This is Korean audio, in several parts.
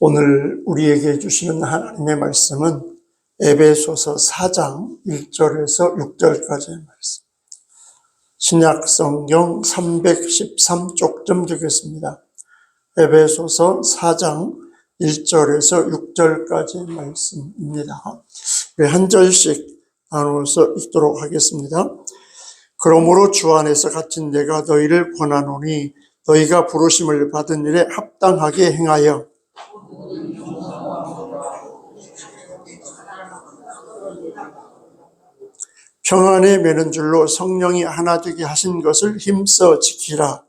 오늘 우리에게 주시는 하나님의 말씀은 에베소서 4장 1절에서 6절까지의 말씀. 신약 성경 313쪽 좀 되겠습니다. 에베소서 4장 1절에서 6절까지의 말씀입니다. 우리 한 절씩 나누어서 읽도록 하겠습니다. 그러므로 주 안에서 갇힌 내가 너희를 권하노니 너희가 부르심을 받은 일에 합당하게 행하여 평안에 매는 줄로 성령이 하나 되게 하신 것을 힘써 지키라.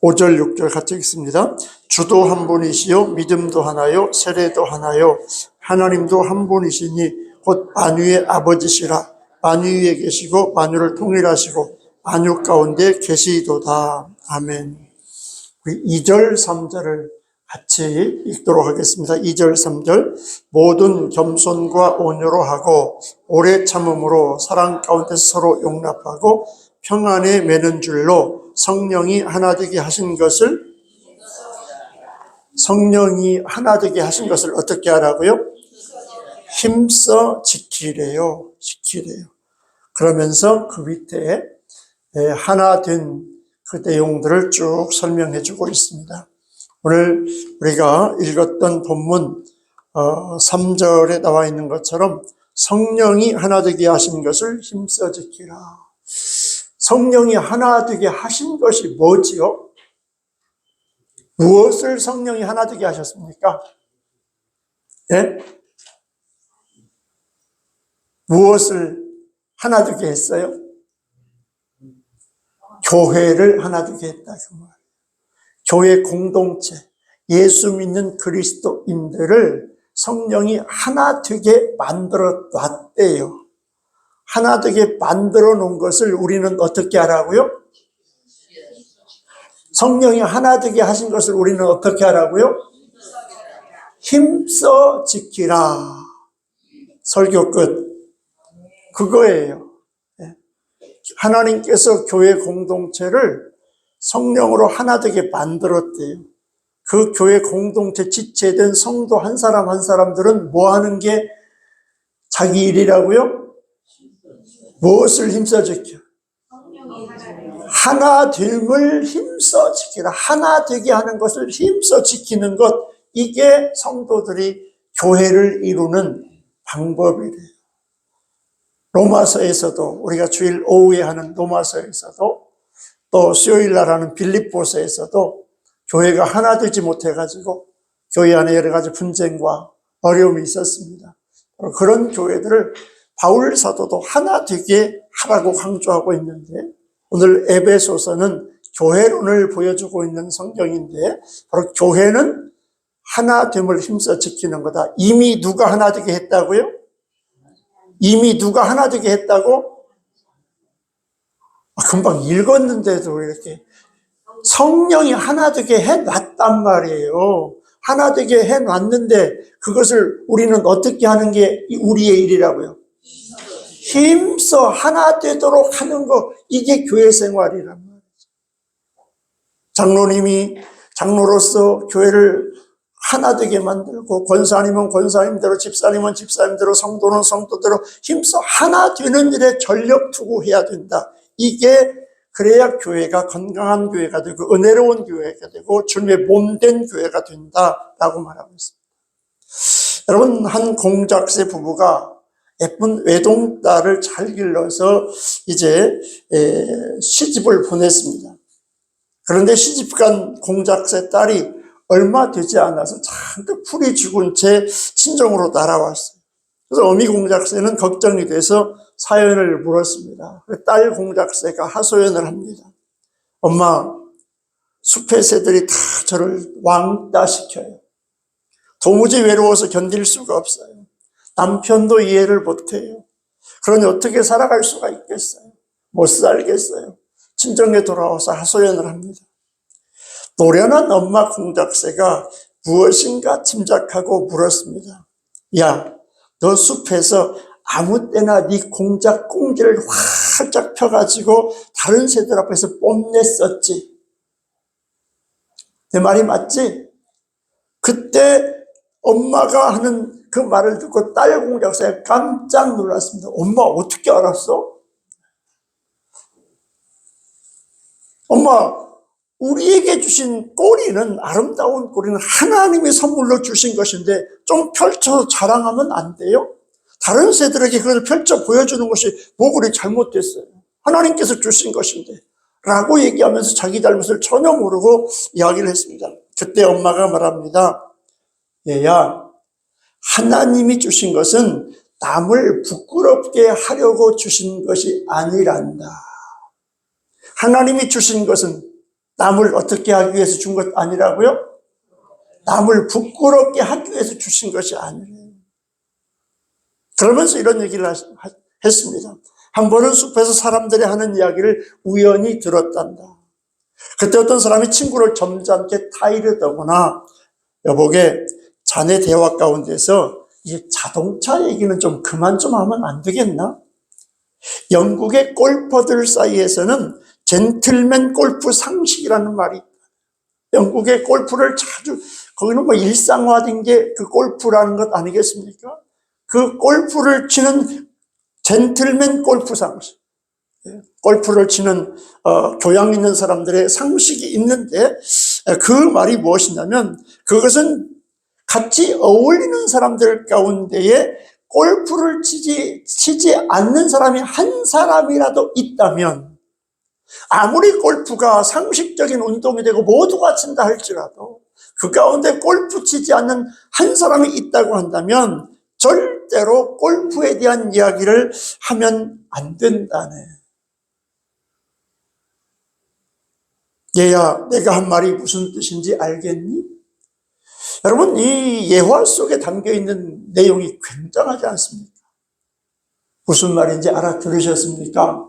5절 6절 같이 읽습니다. 주도 한 분이시요 믿음도 하나요 세례도 하나요 하나님도 한 분이시니 곧 만유의 아버지시라. 만유 위에 계시고 만유를 통일하시고 만유 가운데 계시도다. 아멘. 2절 3절을 같이 읽도록 하겠습니다. 2절 3절 모든 겸손과 온유로 하고 오래 참음으로 사랑 가운데서 서로 용납하고 평안에 매는 줄로 성령이 하나 되게 하신 것을 어떻게 하라고요? 힘써 지키래요. 그러면서 그 밑에 하나 된 그 내용들을 쭉 설명해 주고 있습니다. 오늘 우리가 읽었던 본문 3절에 나와 있는 것처럼 성령이 하나 되게 하신 것을 힘써 지키라. 성령이 하나 되게 하신 것이 뭐지요? 무엇을 성령이 하나 되게 하셨습니까? 예? 무엇을 하나 되게 했어요? 교회를 하나 되게 했다. 그 말이에요. 교회 공동체, 예수 믿는 그리스도인들을 성령이 하나 되게 만들어 놨대요. 하나 되게 만들어 놓은 것을 우리는 어떻게 하라고요? 성령이 하나 되게 하신 것을 우리는 어떻게 하라고요? 힘써 지키라. 설교 끝. 그거예요. 하나님께서 교회 공동체를 성령으로 하나 되게 만들었대요. 그 교회 공동체 지체된 성도 한 사람 한 사람들은 뭐 하는 게 자기 일이라고요? 무엇을 힘써 지켜? 하나 됨을 힘써 지키라. 하나 되게 하는 것을 힘써 지키는 것, 이게 성도들이 교회를 이루는 방법이래요. 로마서에서도, 우리가 주일 오후에 하는 로마서에서도, 또 수요일 날 하는 빌립보서에서도 교회가 하나 되지 못해가지고 교회 안에 여러 가지 분쟁과 어려움이 있었습니다. 그런 교회들을 바울 사도도 하나 되게 하라고 강조하고 있는데, 오늘 에베소서는 교회론을 보여주고 있는 성경인데, 바로 교회는 하나됨을 힘써 지키는 거다. 이미 누가 하나 되게 했다고요? 이미 누가 하나 되게 했다고? 금방 읽었는데도 이렇게 성령이 하나 되게 해놨단 말이에요. 하나 되게 해놨는데 그것을 우리는 어떻게 하는 게 우리의 일이라고요? 힘써 하나 되도록 하는 거, 이게 교회 생활이란 말이죠. 장로님이 장로로서 교회를 하나 되게 만들고, 권사님은 권사님대로, 집사님은 집사님대로, 성도는 성도대로 힘써 하나 되는 일에 전력 투구해야 된다. 이게 그래야 교회가 건강한 교회가 되고 은혜로운 교회가 되고 주님의 몸된 교회가 된다라고 말하고 있습니다. 여러분, 한 공작새 부부가 예쁜 외동딸을 잘 길러서 이제 시집을 보냈습니다. 그런데 시집간 공작새 딸이 얼마 되지 않아서 잔뜩 풀이 죽은 채 친정으로 날아왔어요. 그래서 어미 공작새는 걱정이 돼서 사연을 물었습니다. 딸 공작새가 하소연을 합니다. 엄마, 숲의 새들이 다 저를 왕따 시켜요. 도무지 외로워서 견딜 수가 없어요. 남편도 이해를 못해요. 그러니 어떻게 살아갈 수가 있겠어요? 못 살겠어요. 친정에 돌아와서 하소연을 합니다. 노련한 엄마 공작새가 무엇인가 짐작하고 물었습니다. 야, 너 숲에서 아무 때나 네 공작 꽁지를 활짝 펴가지고 다른 새들 앞에서 뽐냈었지. 내 말이 맞지? 그때 엄마가 하는 그 말을 듣고 딸 공작새가 깜짝 놀랐습니다. 엄마 어떻게 알았어? 엄마, 우리에게 주신 꼬리는, 아름다운 꼬리는 하나님이 선물로 주신 것인데 좀 펼쳐서 자랑하면 안 돼요? 다른 새들에게 그걸 펼쳐 보여주는 것이 뭐 그리 잘못됐어요. 하나님께서 주신 것인데 라고 얘기하면서 자기 잘못을 전혀 모르고 이야기를 했습니다. 그때 엄마가 말합니다. 얘야, 하나님이 주신 것은 남을 부끄럽게 하려고 주신 것이 아니란다. 하나님이 주신 것은 남을 어떻게 하기 위해서 준 것 아니라고요? 남을 부끄럽게 하기 위해서 주신 것이 아니래요. 그러면서 이런 얘기를 했습니다. 한 번은 숲에서 사람들이 하는 이야기를 우연히 들었단다. 그때 어떤 사람이 친구를 점잖게 타이르더구나. 여보게, 자네 대화 가운데서 이 자동차 얘기는 좀 그만 좀 하면 안 되겠나? 영국의 골퍼들 사이에서는 젠틀맨 골프 상식이라는 말이 있다. 영국의 골프를 자주, 거기는 뭐 일상화된 게 그 골프라는 것 아니겠습니까? 그 골프를 치는 젠틀맨 골프 상식. 골프를 치는 교양 있는 사람들의 상식이 있는데 그 말이 무엇이냐면 그것은 같이 어울리는 사람들 가운데에 골프를 치지 않는 사람이 한 사람이라도 있다면 아무리 골프가 상식적인 운동이 되고 모두가 친다 할지라도 그 가운데 골프 치지 않는 한 사람이 있다고 한다면 절대로 골프에 대한 이야기를 하면 안 된다네. 얘야, 내가 한 말이 무슨 뜻인지 알겠니? 여러분, 이 예화 속에 담겨있는 내용이 굉장하지 않습니까? 무슨 말인지 알아들으셨습니까?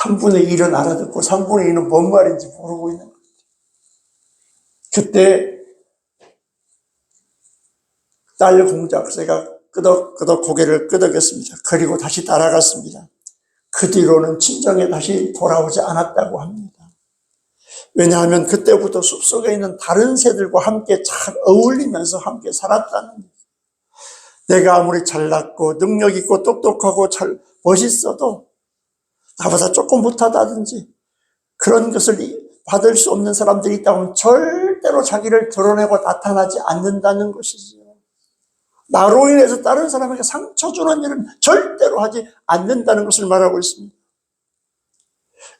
3분의 1은 알아듣고 3분의 2는 뭔 말인지 모르고 있는 거죠. 그때 딸 공작새가 끄덕끄덕 고개를 끄덕였습니다. 그리고 다시 따라갔습니다. 그 뒤로는 친정에 다시 돌아오지 않았다고 합니다. 왜냐하면 그때부터 숲속에 있는 다른 새들과 함께 잘 어울리면서 함께 살았다는 거예요. 내가 아무리 잘났고 능력 있고 똑똑하고 잘 멋있어도 나보다 조금 못하다든지 그런 것을 받을 수 없는 사람들이 있다면 절대로 자기를 드러내고 나타나지 않는다는 것이지요. 나로 인해서 다른 사람에게 상처 주는 일은 절대로 하지 않는다는 것을 말하고 있습니다.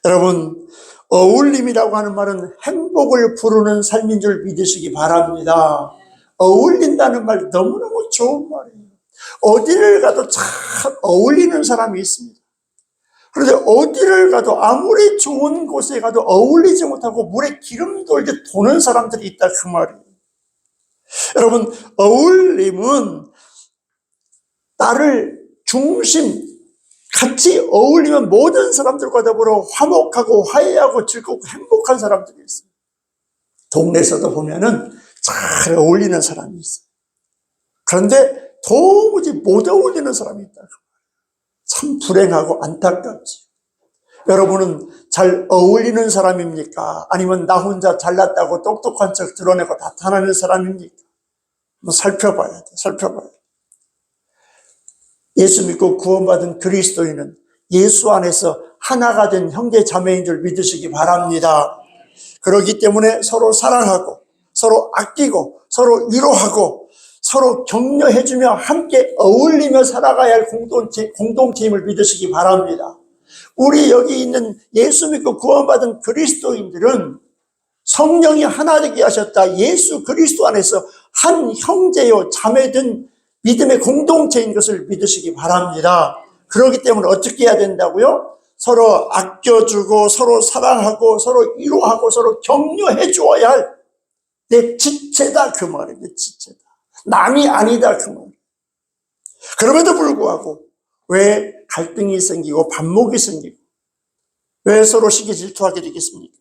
여러분, 어울림이라고 하는 말은 행복을 부르는 삶인 줄 믿으시기 바랍니다. 어울린다는 말 너무너무 좋은 말이에요. 어디를 가도 잘 어울리는 사람이 있습니다. 그런데 어디를 가도 아무리 좋은 곳에 가도 어울리지 못하고 물에 기름 돌듯 도는 사람들이 있다 그 말이에요. 여러분, 어울림은 나를 중심, 같이 어울리면 모든 사람들과 더불어 화목하고 화해하고 즐겁고 행복한 사람들이 있어요. 동네에서도 보면은 잘 어울리는 사람이 있어요. 그런데 도무지 못 어울리는 사람이 있다. 참 불행하고 안타깝지. 여러분은 잘 어울리는 사람입니까? 아니면 나 혼자 잘났다고 똑똑한 척 드러내고 나타나는 사람입니까? 한번 살펴봐야 돼. 살펴봐야 돼. 예수 믿고 구원받은 그리스도인은 예수 안에서 하나가 된 형제 자매인 줄 믿으시기 바랍니다. 그렇기 때문에 서로 사랑하고 서로 아끼고 서로 위로하고 서로 격려해주며 함께 어울리며 살아가야 할 공동체임을 믿으시기 바랍니다. 우리 여기 있는 예수 믿고 구원받은 그리스도인들은 성령이 하나 되게 하셨다. 예수 그리스도 안에서 한 형제요 자매된 믿음의 공동체인 것을 믿으시기 바랍니다. 그렇기 때문에 어떻게 해야 된다고요? 서로 아껴주고 서로 사랑하고 서로 위로하고 서로 격려해 주어야 할 내 지체다 그 말이에요. 내 지체다. 남이 아니다 그 말이에요. 그럼에도 불구하고 왜 갈등이 생기고 반목이 생기고 왜 서로 시기 질투하게 되겠습니까?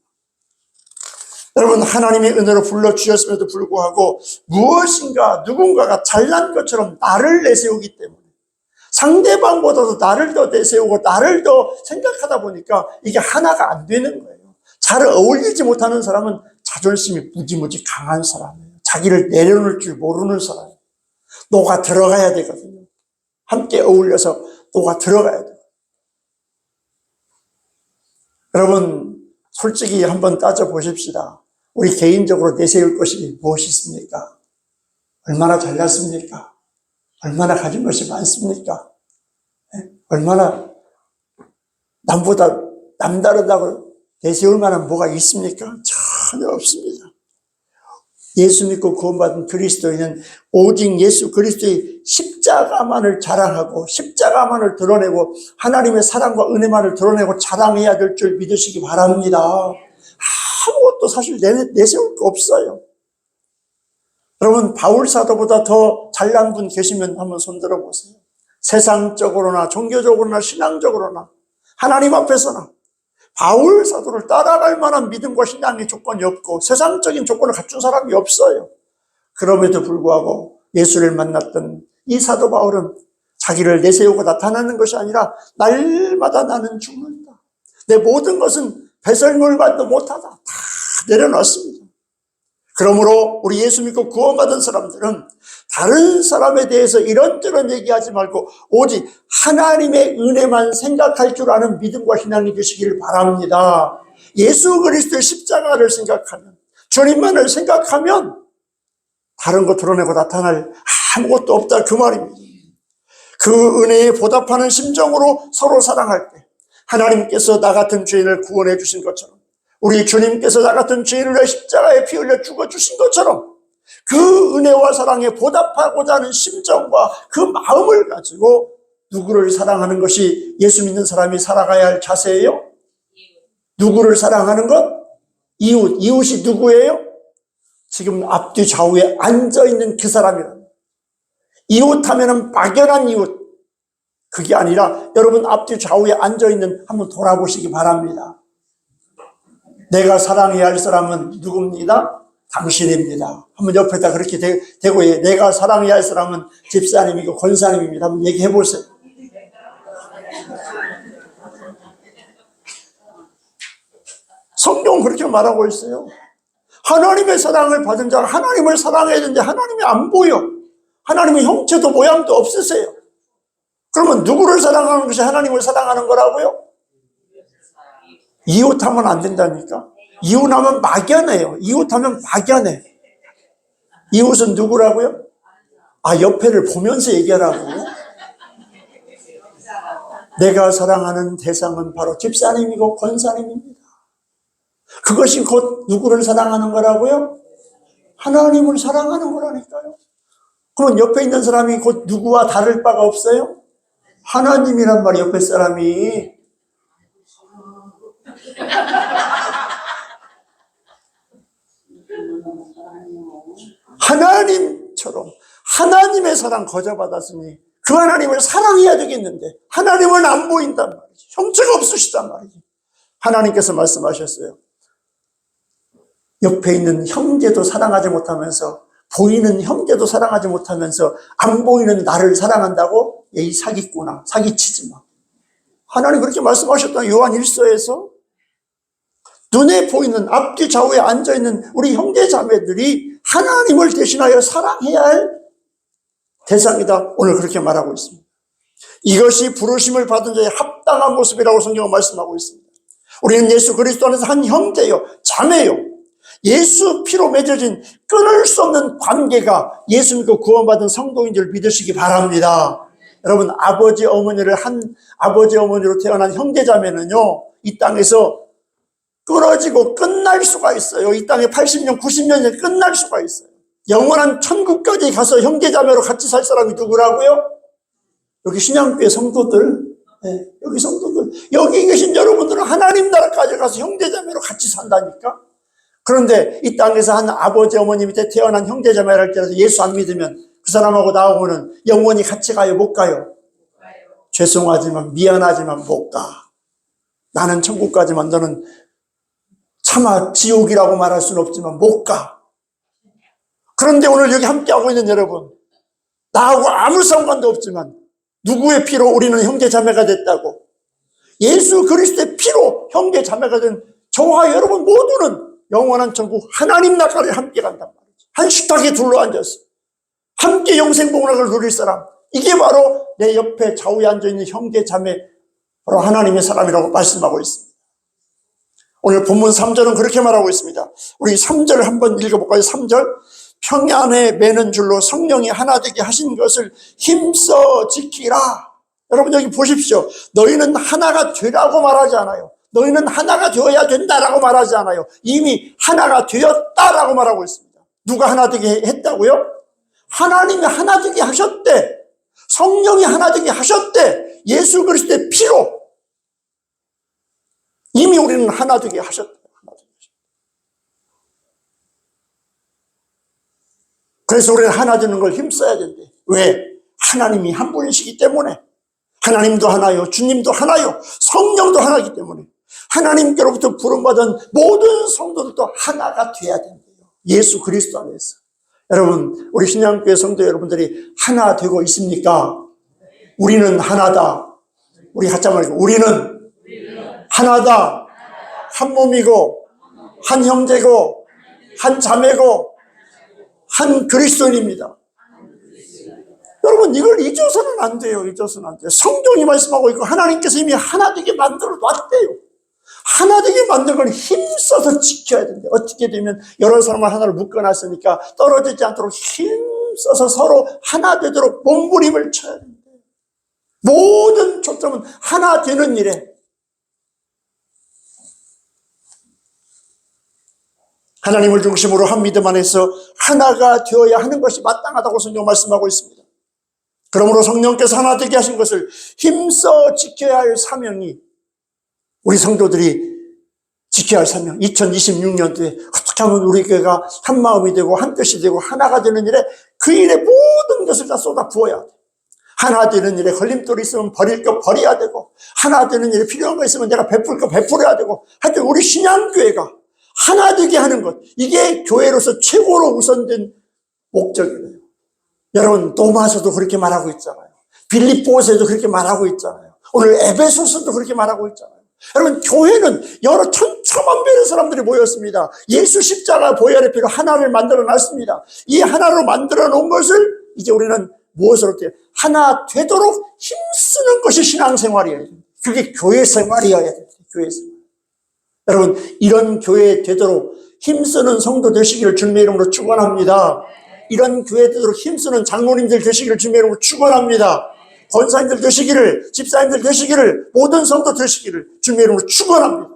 여러분, 하나님의 은혜로 불러주셨음에도 불구하고 무엇인가 누군가가 잘난 것처럼 나를 내세우기 때문에, 상대방보다도 나를 더 내세우고 나를 더 생각하다 보니까 이게 하나가 안 되는 거예요. 잘 어울리지 못하는 사람은 자존심이 무지무지 강한 사람이에요. 자기를 내려놓을 줄 모르는 사람이에요. 녹아 들어가야 되거든요. 함께 어울려서 녹아 들어가야 돼요. 여러분, 솔직히 한번 따져보십시다. 우리 개인적으로 내세울 것이 무엇이 있습니까? 얼마나 잘났습니까? 얼마나 가진 것이 많습니까? 얼마나 남보다 남다르다고 내세울 만한 뭐가 있습니까? 전혀 없습니다. 예수 믿고 구원받은 그리스도인은 오직 예수 그리스도의 십자가만을 자랑하고 십자가만을 드러내고 하나님의 사랑과 은혜만을 드러내고 자랑해야 될 줄 믿으시기 바랍니다. 아무것도 사실 내세울 거 없어요. 여러분, 바울 사도보다 더 잘난 분 계시면 한번 손들어 보세요. 세상적으로나 종교적으로나 신앙적으로나 하나님 앞에서나 바울 사도를 따라갈 만한 믿음과 신앙의 조건이 없고 세상적인 조건을 갖춘 사람이 없어요. 그럼에도 불구하고 예수를 만났던 이 사도 바울은 자기를 내세우고 나타나는 것이 아니라 날마다 나는 죽는다. 내 모든 것은 배설물만도 못하다. 다 내려놨습니다. 그러므로 우리 예수 믿고 구원받은 사람들은 다른 사람에 대해서 이런저런 얘기하지 말고 오직 하나님의 은혜만 생각할 줄 아는 믿음과 신앙이 되시기를 바랍니다. 예수 그리스도의 십자가를 생각하면, 주님만을 생각하면 다른 거 드러내고 나타날 아무것도 없다, 그 말입니다. 그 은혜에 보답하는 심정으로 서로 사랑할 때 하나님께서 나 같은 죄인을 구원해 주신 것처럼, 우리 주님께서 나 같은 죄인을 십자가에 피 흘려 죽어주신 것처럼 그 은혜와 사랑에 보답하고자 하는 심정과 그 마음을 가지고 누구를 사랑하는 것이 예수 믿는 사람이 살아가야 할 자세예요? 누구를 사랑하는 것? 이웃. 이웃이 누구예요? 지금 앞뒤 좌우에 앉아있는 그 사람이란. 이웃 하면은 막연한 이웃. 그게 아니라 여러분 앞뒤 좌우에 앉아있는, 한번 돌아보시기 바랍니다. 내가 사랑해야 할 사람은 누굽니다? 당신입니다. 한번 옆에다 그렇게 대고, 내가 사랑해야 할 사람은 집사님이고 권사님입니다. 한번 얘기해 보세요. 성경은 그렇게 말하고 있어요. 하나님의 사랑을 받은 자가 하나님을 사랑해야 되는데 하나님이 안 보여. 하나님의 형체도 모양도 없으세요. 그러면 누구를 사랑하는 것이 하나님을 사랑하는 거라고요? 이웃하면 안 된다니까. 이웃하면 막연해요. 이웃하면 막연해. 이웃은 누구라고요? 옆에를 보면서 얘기하라고. 내가 사랑하는 대상은 바로 집사님이고 권사님입니다. 그것이 곧 누구를 사랑하는 거라고요? 하나님을 사랑하는 거라니까요. 그러면 옆에 있는 사람이 곧 누구와 다를 바가 없어요? 하나님이란 말이, 옆에 사람이. 하나님처럼 하나님의 사랑 거저받았으니 그 하나님을 사랑해야 되겠는데 하나님은 안 보인단 말이지. 형체가 없으시단 말이지. 하나님께서 말씀하셨어요. 옆에 있는 형제도 사랑하지 못하면서, 보이는 형제도 사랑하지 못하면서 안 보이는 나를 사랑한다고? 이 사기꾼아, 사기치지 마. 하나님 그렇게 말씀하셨던 요한 1서에서 눈에 보이는 앞뒤 좌우에 앉아있는 우리 형제 자매들이 하나님을 대신하여 사랑해야 할 대상이다. 오늘 그렇게 말하고 있습니다. 이것이 부르심을 받은 자의 합당한 모습이라고 성경은 말씀하고 있습니다. 우리는 예수 그리스도 안에서 한 형제요, 자매요. 예수 피로 맺어진 끊을 수 없는 관계가 예수 믿고 구원받은 성도인 줄 믿으시기 바랍니다. 여러분, 아버지 어머니로 태어난 형제 자매는요, 이 땅에서 끊어지고 끝날 수가 있어요. 이 땅에 80년, 90년에 끝날 수가 있어요. 영원한 천국까지 가서 형제자매로 같이 살 사람이 누구라고요? 여기 신양교회 성도들, 여기 성도들, 여기 계신 여러분들은 하나님 나라까지 가서 형제자매로 같이 산다니까? 그런데 이 땅에서 한 아버지 어머니 밑에 태어난 형제자매를 할지라도 예수 안 믿으면 그 사람하고 나하고는 영원히 같이 가요? 못 가요? 죄송하지만, 미안하지만 못 가. 나는 천국까지만, 너는 차마 지옥이라고 말할 수는 없지만 못 가. 그런데 오늘 여기 함께하고 있는 여러분, 나하고 아무 상관도 없지만 누구의 피로 우리는 형제 자매가 됐다고? 예수 그리스도의 피로 형제 자매가 된 저와 여러분 모두는 영원한 천국 하나님 나라에 함께 간단 말이죠. 한 식탁에 둘러앉아서 함께 영생복락을 누릴 사람, 이게 바로 내 옆에 좌우에 앉아있는 형제 자매, 바로 하나님의 사람이라고 말씀하고 있습니다. 오늘 본문 3절은 그렇게 말하고 있습니다. 우리 3절 한번 읽어볼까요? 3절. 평안에 매는 줄로 성령이 하나 되게 하신 것을 힘써 지키라. 여러분 여기 보십시오. 너희는 하나가 되라고 말하지 않아요. 너희는 하나가 되어야 된다라고 말하지 않아요. 이미 하나가 되었다라고 말하고 있습니다. 누가 하나 되게 했다고요? 하나님이 하나 되게 하셨대. 성령이 하나 되게 하셨대. 예수 그리스도의 피로 이미 우리는 하나 되게 하셨대. 그래서 우리는 하나 되는 걸 힘써야 된대. 왜? 하나님이 한 분이시기 때문에. 하나님도 하나요, 주님도 하나요, 성령도 하나이기 때문에 하나님께로부터 부름받은 모든 성도들도 하나가 돼야 된대요. 예수 그리스도 안에서. 여러분, 우리 신양교회 성도 여러분들이 하나 되고 있습니까? 우리는 하나다. 우리 하자 말고 우리는 하나다. 한 몸이고 한 형제고 한 자매고 한 그리스도인입니다. 여러분 이걸 잊어서는 안 돼요. 잊어서는 안 돼요. 성경이 말씀하고 있고 하나님께서 이미 하나 되게 만들어 놨대요. 하나 되게 만든 걸 힘써서 지켜야 된대요. 어떻게 되면 여러 사람을 하나로 묶어놨으니까 떨어지지 않도록 힘써서 서로 하나 되도록 몸부림을 쳐야 된대요. 모든 초점은 하나 되는 일에, 하나님을 중심으로 한 믿음 안에서 하나가 되어야 하는 것이 마땅하다고 성경 말씀하고 있습니다. 그러므로 성령께서 하나 되게 하신 것을 힘써 지켜야 할 사명이, 우리 성도들이 지켜야 할 사명, 2026년도에 어떻게 하면 우리 교회가 한 마음이 되고 한 뜻이 되고 하나가 되는 일에, 그 일에 모든 것을 다 쏟아 부어야 돼. 하나 되는 일에 걸림돌이 있으면 버릴 거 버려야 되고, 하나 되는 일에 필요한 거 있으면 내가 베풀 거 베풀어야 되고, 하여튼 우리 신앙교회가 하나 되게 하는 것, 이게 교회로서 최고로 우선된 목적이에요. 여러분 로마서도 그렇게 말하고 있잖아요. 빌립보서에도 그렇게 말하고 있잖아요. 오늘 에베소서도 그렇게 말하고 있잖아요. 여러분 교회는 여러 천차만별의 사람들이 모였습니다. 예수 십자가 보혈의 피로 하나를 만들어 놨습니다. 이 하나로 만들어 놓은 것을 이제 우리는 무엇으로 돼요? 하나 되도록 힘쓰는 것이 신앙생활이에요. 그게 교회 생활이어야 돼요. 교회 생활. 여러분 이런 교회 되도록 힘쓰는 성도 되시기를 주님의 이름으로 축원합니다. 이런 교회 되도록 힘쓰는 장로님들 되시기를 주님의 이름으로 축원합니다. 권사님들 되시기를, 집사님들 되시기를, 모든 성도 되시기를 주님의 이름으로 축원합니다.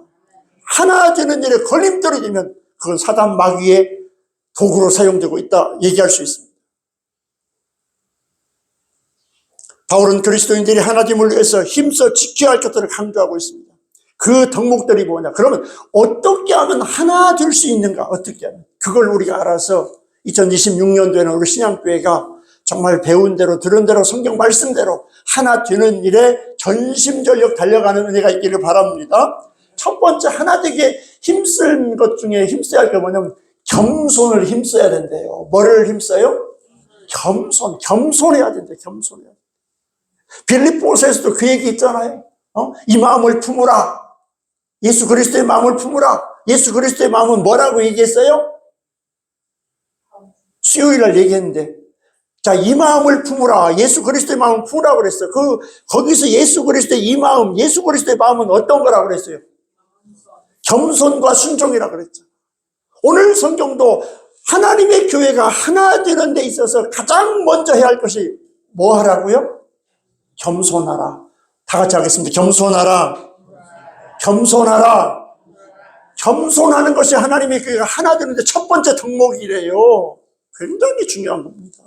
하나 되는 일에 걸림돌이 되면 그건 사단 마귀의 도구로 사용되고 있다 얘기할 수 있습니다. 바울은 그리스도인들이 하나됨을 위해서 힘써 지켜야 할 것들을 강조하고 있습니다. 그 덕목들이 뭐냐? 그러면 어떻게 하면 하나 될 수 있는가? 어떻게 하면? 그걸 우리가 알아서 2026년도에는 우리 신앙교회가 정말 배운 대로 들은 대로 성경 말씀대로 하나 되는 일에 전심전력 달려가는 은혜가 있기를 바랍니다. 첫 번째 하나 되게 힘쓴 것 중에 힘써야 할 게 뭐냐면 겸손을 힘써야 된대요. 뭐를 힘써요? 겸손해야 된대요. 겸손해야 돼. 빌립보서에서도 그 얘기 있잖아요. 이 마음을 품으라. 예수 그리스도의 마음을 품으라. 예수 그리스도의 마음은 뭐라고 얘기했어요? 수요일 날 얘기했는데, 자, 이 마음을 품으라. 예수 그리스도의 마음을 품으라 그랬어요. 거기서 예수 그리스도의 이 마음, 예수 그리스도의 마음은 어떤 거라고 그랬어요? 겸손과 순종이라 그랬죠. 오늘 성경도 하나님의 교회가 하나 되는 데 있어서 가장 먼저 해야 할 것이 뭐 하라고요? 겸손하라. 다 같이 하겠습니다. 겸손하라. 겸손하라. 겸손하는 것이 하나님의 교회가 하나 되는데 첫 번째 덕목이래요. 굉장히 중요한 겁니다.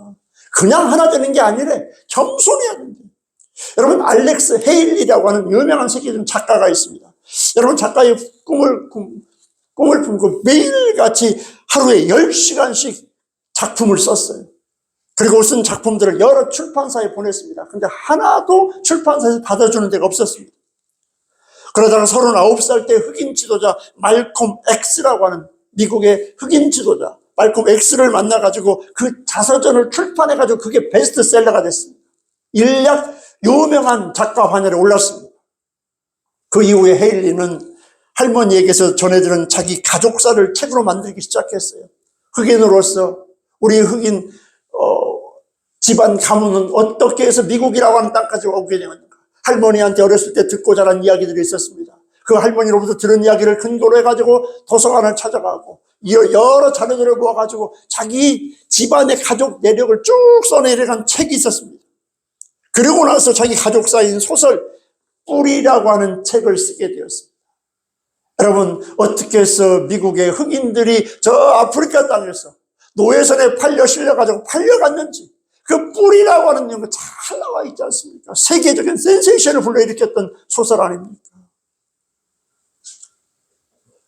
그냥 하나 되는 게 아니래. 겸손해야 된다. 여러분 알렉스 헤일리라고 하는 유명한 세계적인 작가가 있습니다. 여러분 작가의 꿈을 품고 매일같이 하루에 10시간씩 작품을 썼어요. 그리고 쓴 작품들을 여러 출판사에 보냈습니다. 근데 하나도 출판사에서 받아주는 데가 없었습니다. 그러다가 39살 때 흑인 지도자 말콤 X라고 하는 미국의 흑인 지도자 말콤 X를 만나가지고 그 자서전을 출판해가지고 그게 베스트셀러가 됐습니다. 일약 유명한 작가 반열에 올랐습니다. 그 이후에 헤일리는 할머니에게서 전해들은 자기 가족사를 책으로 만들기 시작했어요. 흑인으로서 우리 흑인 집안 가문은 어떻게 해서 미국이라고 하는 땅까지 오게 되었는가. 할머니한테 어렸을 때 듣고 자란 이야기들이 있었습니다. 그 할머니로부터 들은 이야기를 근거로 해가지고 도서관을 찾아가고 여러 자료들을 모아가지고 자기 집안의 가족 내력을 쭉 써내려간 책이 있었습니다. 그리고 나서 자기 가족사인 소설 뿌리라고 하는 책을 쓰게 되었습니다. 여러분, 어떻게 해서 미국의 흑인들이 저 아프리카 땅에서 노예선에 실려가지고 팔려갔는지 그 뿌리라고 하는 내용이 잘 나와 있지 않습니까? 세계적인 센세이션을 불러일으켰던 소설 아닙니까?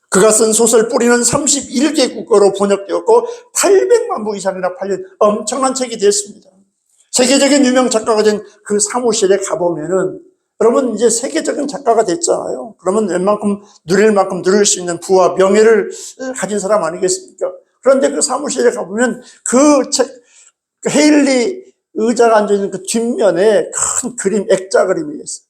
그가 쓴 소설 뿌리는 31개 국어로 번역되었고 800만 부 이상이나 팔린 엄청난 책이 됐습니다. 세계적인 유명 작가가 된 그 사무실에 가보면은 여러분 이제 세계적인 작가가 됐잖아요. 그러면 웬만큼 누릴 만큼 누릴 수 있는 부와 명예를 가진 사람 아니겠습니까? 그런데 그 사무실에 가보면 그 책, 헤일리 의자가 앉아있는 그 뒷면에 큰 그림, 액자 그림이 있어요.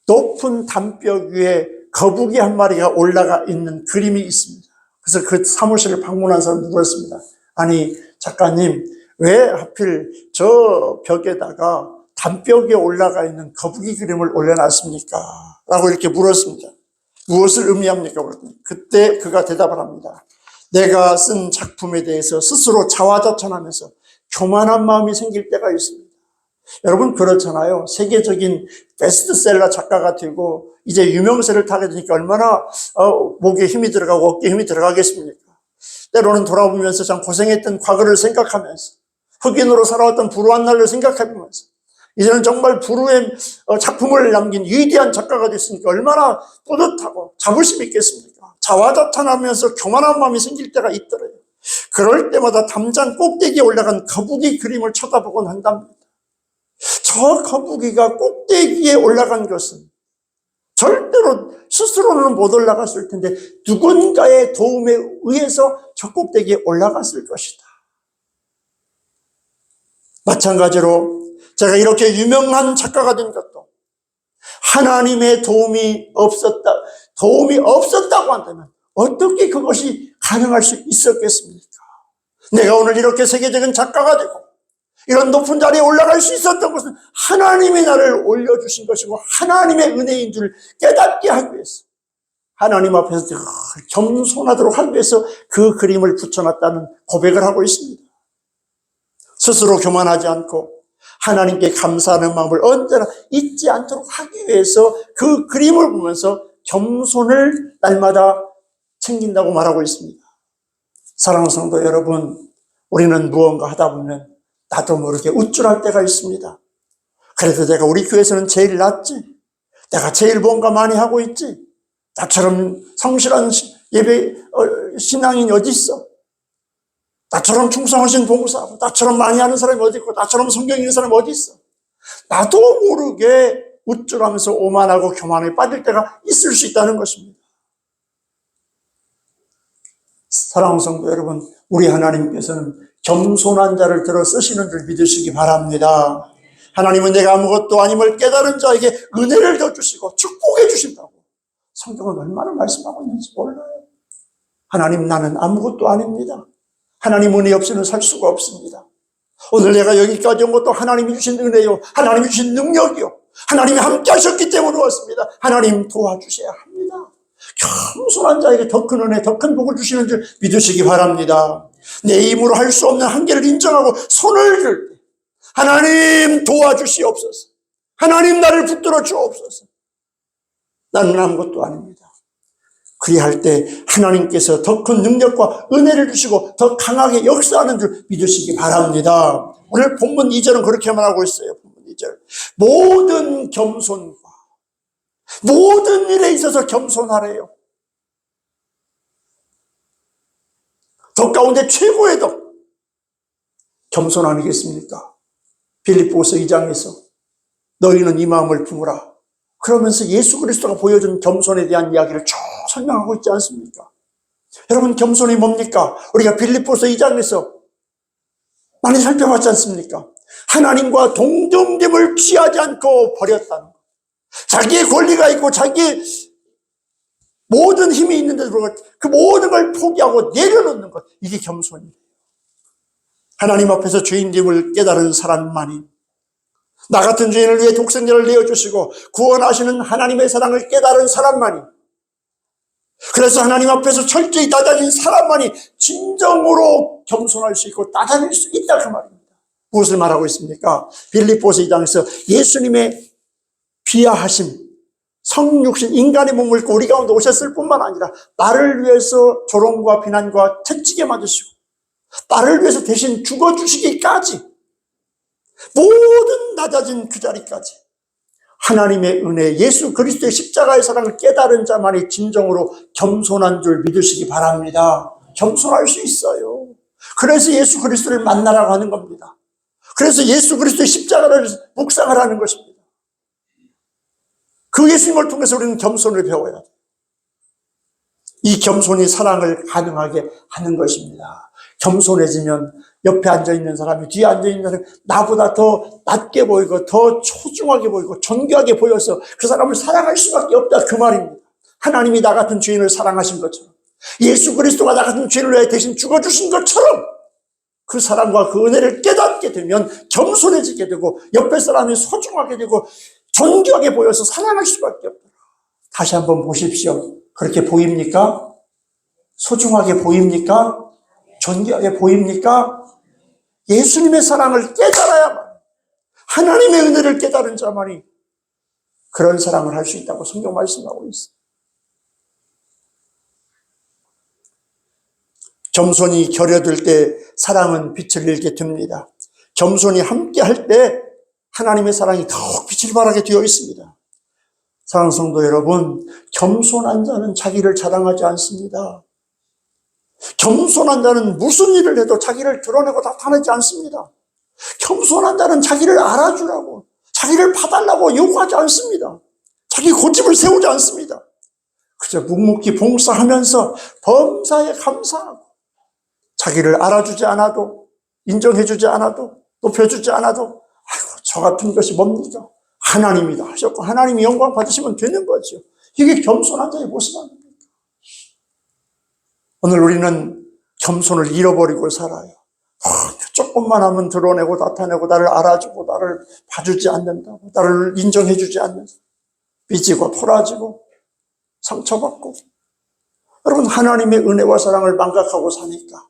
높은 담벼 위에 거북이 한 마리가 올라가 있는 그림이 있습니다. 그래서 그 사무실을 방문한 사람이 물었습니다. 아니, 작가님, 왜 하필 저 벽에다가 담벼 위에 올라가 있는 거북이 그림을 올려놨습니까? 라고 이렇게 물었습니다. 무엇을 의미합니까? 그때 그가 대답을 합니다. 내가 쓴 작품에 대해서 스스로 자화자찬하면서 교만한 마음이 생길 때가 있습니다. 여러분 그렇잖아요. 세계적인 베스트셀러 작가가 되고 이제 유명세를 타게 되니까 얼마나 목에 힘이 들어가고 어깨에 힘이 들어가겠습니까? 때로는 돌아보면서 참 고생했던 과거를 생각하면서 흑인으로 살아왔던 불우한 날을 생각하면서 이제는 정말 불후의 작품을 남긴 위대한 작가가 됐으니까 얼마나 뿌듯하고 자부심이 있겠습니까? 자화자찬하면서 교만한 마음이 생길 때가 있더래요. 그럴 때마다 담장 꼭대기에 올라간 거북이 그림을 쳐다보곤 한답니다. 저 거북이가 꼭대기에 올라간 것은 절대로 스스로는 못 올라갔을 텐데 누군가의 도움에 의해서 저 꼭대기에 올라갔을 것이다. 마찬가지로 제가 이렇게 유명한 작가가 된 것도 하나님의 도움이 없었다고 한다면 어떻게 그것이 가능할 수 있었겠습니까? 내가 오늘 이렇게 세계적인 작가가 되고 이런 높은 자리에 올라갈 수 있었던 것은 하나님이 나를 올려주신 것이고 하나님의 은혜인 줄 깨닫게 하기 위해서 하나님 앞에서 겸손하도록 하기 위해서 그 그림을 붙여놨다는 고백을 하고 있습니다. 스스로 교만하지 않고 하나님께 감사하는 마음을 언제나 잊지 않도록 하기 위해서 그 그림을 보면서 겸손을 날마다 챙긴다고 말하고 있습니다. 사랑하는 성도 여러분, 우리는 무언가 하다 보면 나도 모르게 우쭐할 때가 있습니다. 그래도 내가 우리 교회에서는 제일 낫지. 내가 제일 뭔가 많이 하고 있지. 나처럼 성실한 예배 신앙인이 어디 있어? 나처럼 충성하신 봉사하고 나처럼 많이 하는 사람이 어디 있고 나처럼 성경 읽는 사람이 어디 있어? 나도 모르게 우쭐하면서 오만하고 교만에 빠질 때가 있을 수 있다는 것입니다. 사랑하는 성도 여러분, 우리 하나님께서는 겸손한 자를 들어 쓰시는 줄 믿으시기 바랍니다. 하나님은 내가 아무것도 아님을 깨달은 자에게 은혜를 더 주시고 축복해 주신다고 성경은 얼마나 말씀하고 있는지 몰라요. 하나님, 나는 아무것도 아닙니다. 하나님 은혜 없이는 살 수가 없습니다. 오늘 내가 여기까지 온 것도 하나님이 주신 은혜요, 하나님이 주신 능력이요, 하나님이 함께 하셨기 때문에 왔습니다. 하나님 도와주셔야 합니다. 겸손한 자에게 더 큰 은혜, 더 큰 복을 주시는 줄 믿으시기 바랍니다. 내 힘으로 할 수 없는 한계를 인정하고 손을 들 때 하나님 도와주시옵소서. 하나님 나를 붙들어 주옵소서. 나는 아무것도 아닙니다. 그리할 때 하나님께서 더 큰 능력과 은혜를 주시고 더 강하게 역사하는 줄 믿으시기 바랍니다. 오늘 본문 2절은 그렇게 말하고 있어요. 본문 2절. 모든 겸손과 모든 일에 있어서 겸손하래요. 덕 가운데 최고의 덕, 겸손 아니겠습니까? 빌립보서 2장에서 너희는 이 마음을 품으라. 그러면서 예수 그리스도가 보여준 겸손에 대한 이야기를 쭉 설명하고 있지 않습니까? 여러분, 겸손이 뭡니까? 우리가 빌립보서 2장에서 많이 살펴봤지 않습니까? 하나님과 동등됨을 취하지 않고 버렸다는 것. 자기의 권리가 있고 자기의 모든 힘이 있는데도 불구하고 그 모든 걸 포기하고 내려놓는 것. 이게 겸손이에요. 하나님 앞에서 죄인됨을 깨달은 사람만이, 나 같은 죄인을 위해 독생자를 내어주시고 구원하시는 하나님의 사랑을 깨달은 사람만이, 그래서 하나님 앞에서 철저히 낮아진 사람만이 진정으로 겸손할 수 있고 낮아질 수 있다, 그 말입니다. 무엇을 말하고 있습니까? 빌립보서 2장에서 예수님의 비하하심, 성육신 인간의 몸을 입고 우리 가운데 오셨을 뿐만 아니라 나를 위해서 조롱과 비난과 채찍에 맞으시고 나를 위해서 대신 죽어주시기까지, 모든 낮아진 그 자리까지 하나님의 은혜, 예수 그리스도의 십자가의 사랑을 깨달은 자만이 진정으로 겸손한 줄 믿으시기 바랍니다. 겸손할 수 있어요. 그래서 예수 그리스도를 만나라고 하는 겁니다. 그래서 예수 그리스도의 십자가를 묵상하라는 것입니다. 그 예수님을 통해서 우리는 겸손을 배워야 돼요. 이 겸손이 사랑을 가능하게 하는 것입니다. 겸손해지면 옆에 앉아있는 사람이, 뒤에 앉아있는 사람이 나보다 더 낮게 보이고 더 소중하게 보이고 존귀하게 보여서 그 사람을 사랑할 수밖에 없다, 그 말입니다. 하나님이 나 같은 죄인을 사랑하신 것처럼, 예수 그리스도가 나 같은 죄인을 위해 대신 죽어주신 것처럼 그 사랑과 그 은혜를 깨닫게 되면 겸손해지게 되고 옆에 사람이 소중하게 되고 존귀하게 보여서 사랑할 수밖에 없다. 다시 한번 보십시오. 그렇게 보입니까? 소중하게 보입니까? 존귀하게 보입니까? 예수님의 사랑을 깨달아야만, 하나님의 은혜를 깨달은 자만이 그런 사랑을 할 수 있다고 성경 말씀하고 있어요. 겸손이 결여될 때 사랑은 빛을 잃게 됩니다. 겸손이 함께 할 때 하나님의 사랑이 더욱 빛을 발하게 되어 있습니다. 사랑하는 성도 여러분, 겸손한 자는 자기를 자랑하지 않습니다. 겸손한 자는 무슨 일을 해도 자기를 드러내고 나타내지 않습니다. 겸손한 자는 자기를 알아주라고, 자기를 봐달라고 요구하지 않습니다. 자기 고집을 세우지 않습니다. 그저 묵묵히 봉사하면서 범사에 감사하고, 자기를 알아주지 않아도, 인정해주지 않아도, 높여주지 않아도, 아이고, 저 같은 것이 뭡니까? 하나님이다 하셨고 하나님이 영광 받으시면 되는 거죠. 이게 겸손한 자의 모습 아닙니까? 오늘 우리는 겸손을 잃어버리고 살아요. 조금만 하면 드러내고 나타내고 나를 알아주고 나를 봐주지 않는다고, 나를 인정해주지 않는다고 삐지고 토라지고 상처받고, 여러분, 하나님의 은혜와 사랑을 망각하고 사니까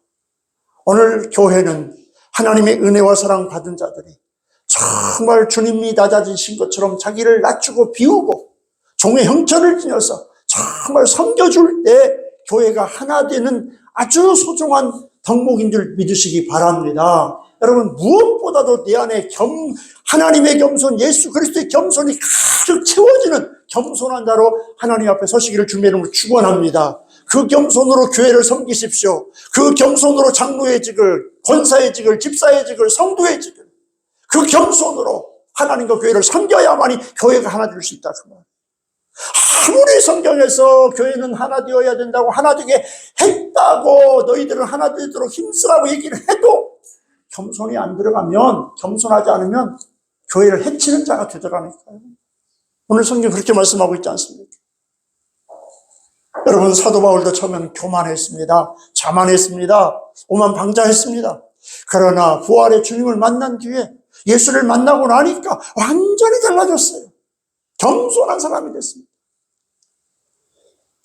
오늘 교회는 하나님의 은혜와 사랑 받은 자들이 정말 주님이 낮아지신 것처럼 자기를 낮추고 비우고 종의 형체를 지녀서 정말 섬겨줄 때 교회가 하나 되는 아주 소중한 덕목인 줄 믿으시기 바랍니다. 여러분, 무엇보다도 내 안에 하나님의 겸손, 예수 그리스도의 겸손이 가득 채워지는 겸손한 자로 하나님 앞에 서시기를 주님의 이름으로 축원합니다. 그 겸손으로 교회를 섬기십시오. 그 겸손으로 장로의 직을, 권사의 직을, 집사의 직을, 성도의 직을, 그 겸손으로 하나님과 교회를 섬겨야만이 교회가 하나 될 수 있다, 그 말. 아무리 성경에서 교회는 하나 되어야 된다고, 하나 되게 했다고, 너희들은 하나 되도록 힘쓰라고 얘기를 해도 겸손이 안 들어가면, 겸손하지 않으면 교회를 해치는 자가 되더라니까요. 오늘 성경 그렇게 말씀하고 있지 않습니까? 여러분, 사도 바울도 처음엔 교만했습니다. 자만했습니다. 오만방자했습니다. 그러나 부활의 주님을 만난 뒤에, 예수를 만나고 나니까 완전히 달라졌어요. 겸손한 사람이 됐습니다.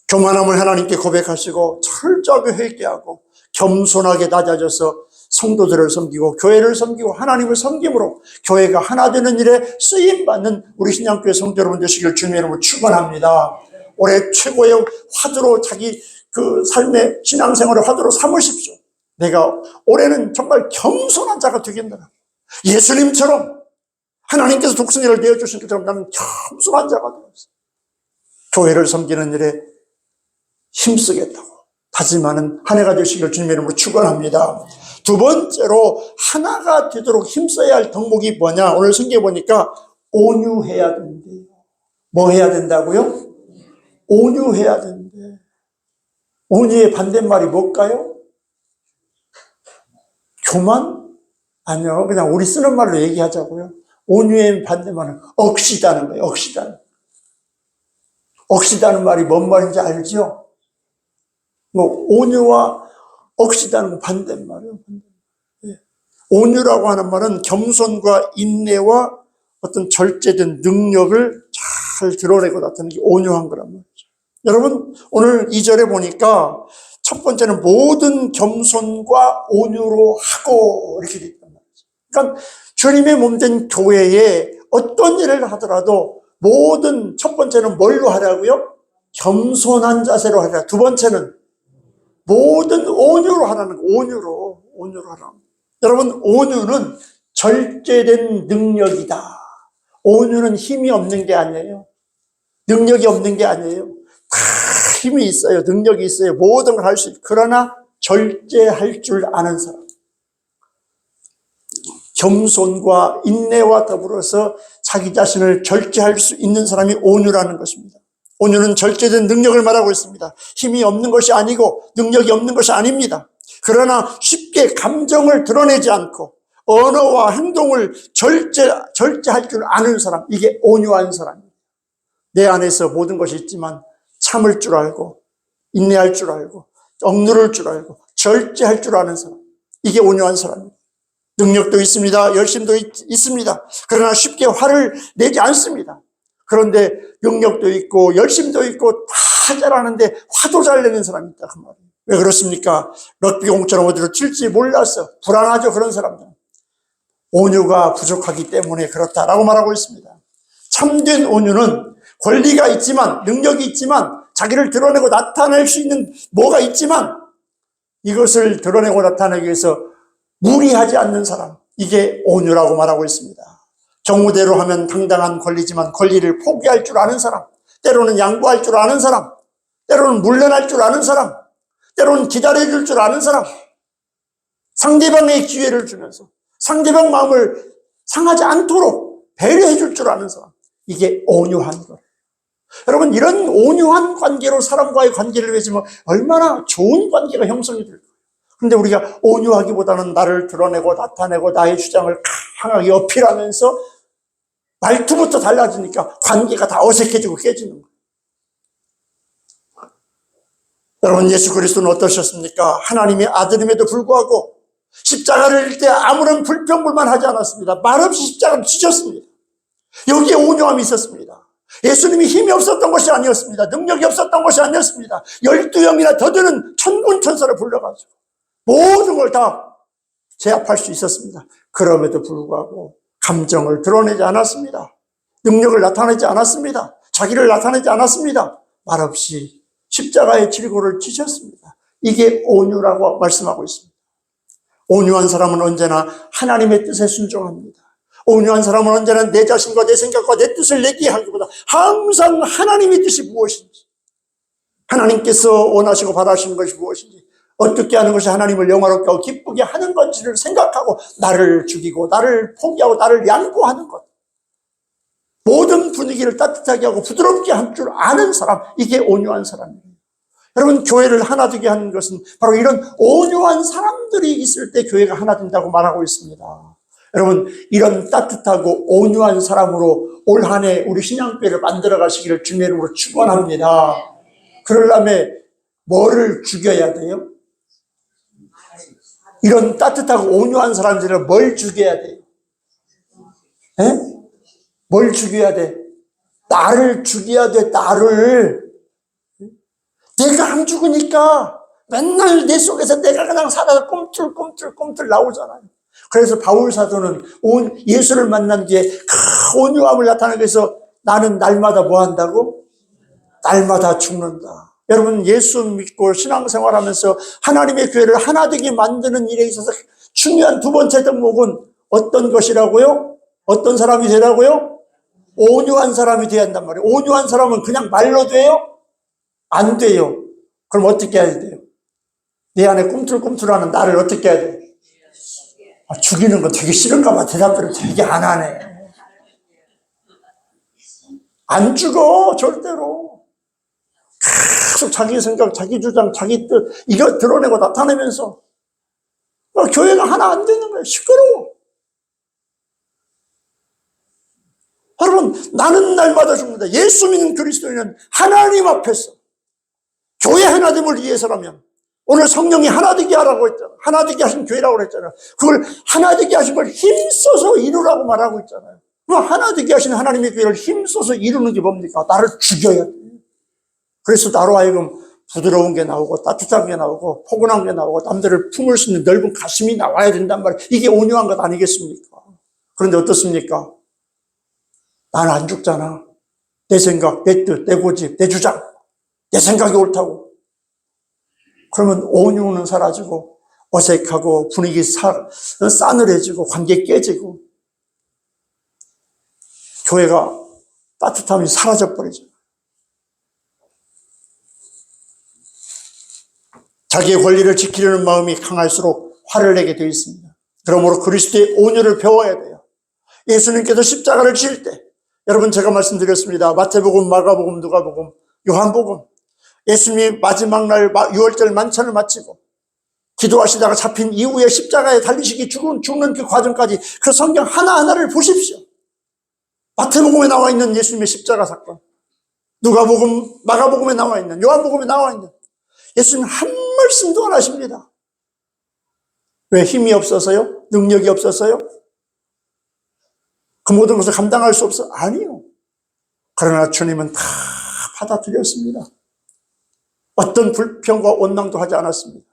교만함을 하나님께 고백하시고 철저하게 회개하고 겸손하게 낮아져서 성도들을 섬기고 교회를 섬기고 하나님을 섬김으로 교회가 하나 되는 일에 쓰임받는 우리 신양교회 성도 여러분 되시길 주님의 이름으로 축원합니다. 올해 최고의 화두로 자기 그 삶의 신앙생활을 화두로 삼으십시오. 내가 올해는 정말 겸손한 자가 되겠노라. 예수님처럼 하나님께서 독생자를 내어주신 것처럼 나는 겸손한 자가 되었어. 교회를 섬기는 일에 힘쓰겠다고 다짐하는 한 해가 되시길 주님의 이름으로 축원합니다. 두 번째로 하나가 되도록 힘써야 할 덕목이 뭐냐? 오늘 성경에 보니까 온유해야 된대요. 뭐 해야 된다고요? 온유해야 된대. 온유의 반대말이 뭘까요? 교만? 아니요. 그냥 우리 쓰는 말로 얘기하자고요. 온유의 반대말은 억시다는 거예요. 억시다. 억시다는 말이 뭔 말인지 알죠? 뭐 온유와 억시다는 반대말이에요. 온유라고 하는 말은 겸손과 인내와 어떤 절제된 능력을 잘 드러내고 나타내는 게 온유한 거란 말이죠. 여러분, 오늘 2절에 보니까 첫 번째는 모든 겸손과 온유로 하고 이렇게 되어 있단 말이죠. 그러니까 주님의 몸된 교회에 어떤 일을 하더라도 모든 첫 번째는 뭘로 하라고요? 겸손한 자세로 하라. 두 번째는 모든 온유로 하라는 거. 온유로 하라. 여러분, 온유는 절제된 능력이다. 온유는 힘이 없는 게 아니에요. 능력이 없는 게 아니에요. 다 힘이 있어요. 능력이 있어요. 모든 걸 할 수 있어요. 그러나 절제할 줄 아는 사람. 겸손과 인내와 더불어서 자기 자신을 절제할 수 있는 사람이 온유라는 것입니다. 온유는 절제된 능력을 말하고 있습니다. 힘이 없는 것이 아니고 능력이 없는 것이 아닙니다. 그러나 쉽게 감정을 드러내지 않고 언어와 행동을 절제할 줄 아는 사람, 이게 온유한 사람입니다. 내 안에서 모든 것이 있지만 참을 줄 알고 인내할 줄 알고 억누를 줄 알고 절제할 줄 아는 사람, 이게 온유한 사람입니다. 능력도 있습니다. 열심도 있습니다. 그러나 쉽게 화를 내지 않습니다. 그런데 능력도 있고 열심도 있고 다 잘하는데 화도 잘 내는 사람이 있다 그 말이에요. 왜 그렇습니까? 럭비 공처럼 어디로 튈지 몰라서 불안하죠. 그런 사람들. 온유가 부족하기 때문에 그렇다라고 말하고 있습니다. 참된 온유는 권리가 있지만, 능력이 있지만, 자기를 드러내고 나타낼 수 있는 뭐가 있지만 이것을 드러내고 나타내기 위해서 무리하지 않는 사람, 이게 온유라고 말하고 있습니다. 정무대로 하면 당당한 권리지만 권리를 포기할 줄 아는 사람, 때로는 양보할 줄 아는 사람, 때로는 물러날 줄 아는 사람, 때로는 기다려줄 줄 아는 사람, 상대방의 기회를 주면서 상대방 마음을 상하지 않도록 배려해 줄 줄 아는 사람, 이게 온유한 거예요. 여러분, 이런 온유한 관계로 사람과의 관계를 맺으면 얼마나 좋은 관계가 형성이 될까요? 그런데 우리가 온유하기보다는 나를 드러내고 나타내고 나의 주장을 강하게 어필하면서 말투부터 달라지니까 관계가 다 어색해지고 깨지는 거예요. 여러분, 예수 그리스도는 어떠셨습니까? 하나님의 아들임에도 불구하고 십자가를 질 때 아무런 불평불만하지 않았습니다. 말없이 십자가를 지셨습니다. 여기에 온유함이 있었습니다. 예수님이 힘이 없었던 것이 아니었습니다. 능력이 없었던 것이 아니었습니다. 12명이나 더 되는 천군 천사를 불러가지고 모든 걸 다 제압할 수 있었습니다. 그럼에도 불구하고 감정을 드러내지 않았습니다. 능력을 나타내지 않았습니다. 자기를 나타내지 않았습니다. 말없이 십자가의 질고를 지셨습니다. 이게 온유라고 말씀하고 있습니다. 온유한 사람은 언제나 하나님의 뜻에 순종합니다. 온유한 사람은 언제나 내 자신과 내 생각과 내 뜻을 내게 하기보다 항상 하나님의 뜻이 무엇인지, 하나님께서 원하시고 바라시는 것이 무엇인지, 어떻게 하는 것이 하나님을 영화롭게 하고 기쁘게 하는 건지를 생각하고 나를 죽이고 나를 포기하고 나를 양보하는 것, 모든 분위기를 따뜻하게 하고 부드럽게 할 줄 아는 사람, 이게 온유한 사람이에요. 여러분, 교회를 하나 되게 하는 것은 바로 이런 온유한 사람들이 있을 때 교회가 하나 된다고 말하고 있습니다. 여러분, 이런 따뜻하고 온유한 사람으로 올 한 해 우리 신앙교회를 만들어 가시기를 주님의 이름으로 축원합니다. 그러려면 뭐를 죽여야 돼요? 이런 따뜻하고 온유한 사람들은 뭘 죽여야 돼요? 에? 뭘 죽여야 돼? 나를 죽여야 돼, 나를. 내가 안 죽으니까 맨날 내 속에서 내가 그냥 살아서 꿈틀꿈틀 나오잖아요. 그래서 바울 사도는 예수를 만난 뒤에 온유함을 나타내기 위해서 나는 날마다 뭐 한다고? 날마다 죽는다. 여러분, 예수 믿고 신앙생활하면서 하나님의 교회를 하나 되게 만드는 일에 있어서 중요한 두 번째 덕목은 어떤 것이라고요? 어떤 사람이 되라고요? 온유한 사람이 돼야 한단 말이에요. 온유한 사람은 그냥 말로 돼요? 안 돼요. 그럼 어떻게 해야 돼요? 내 안에 꿈틀꿈틀하는 나를 어떻게 해야 돼요? 죽이는 거 되게 싫은가 봐. 대답들을 되게 안 하네. 안 죽어, 절대로. 계속 자기 생각, 자기 주장, 자기 뜻, 이거 드러내고 나타내면서 교회가 하나 안 되는 거예요. 시끄러워. 여러분, 나는 날마다 죽는다. 예수 믿는 그리스도인은 하나님 앞에서 교회 하나됨을 위해서라면, 오늘 성령이 하나 되게 하라고 했잖아요. 하나 되게 하신 교회라고 했잖아요. 그걸 하나 되게 하신 걸 힘써서 이루라고 말하고 있잖아요. 그럼 하나 되게 하신 하나님의 교회를 힘써서 이루는 게 뭡니까? 나를 죽여야 돼요. 그래서 나로 하여금 부드러운 게 나오고 따뜻한 게 나오고 포근한 게 나오고 남들을 품을 수 있는 넓은 가슴이 나와야 된단 말이에요. 이게 온유한 것 아니겠습니까? 그런데 어떻습니까? 나는 안 죽잖아. 내 생각, 내 뜻, 내 고집, 내 주장, 내 생각이 옳다고. 그러면 온유는 사라지고 어색하고 분위기 싸늘해지고 관계 깨지고 교회가 따뜻함이 사라져버리죠. 자기의 권리를 지키려는 마음이 강할수록 화를 내게 되어 있습니다. 그러므로 그리스도의 온유를 배워야 돼요. 예수님께서 십자가를 지을 때, 여러분 제가 말씀드렸습니다. 마태복음, 마가복음, 누가복음, 요한복음, 예수님이 마지막 날 유월절 만찬을 마치고 기도하시다가 잡힌 이후에 십자가에 달리시기 죽는 그 과정까지 그 성경 하나하나를 보십시오. 마태복음에 나와 있는 예수님의 십자가 사건, 누가복음, 마가복음에 나와 있는, 요한복음에 나와 있는 예수님 한 말씀도 안 하십니다. 왜? 힘이 없어서요? 능력이 없어서요? 그 모든 것을 감당할 수 없어? 아니요. 그러나 주님은 다 받아들였습니다. 어떤 불평과 원망도 하지 않았습니다.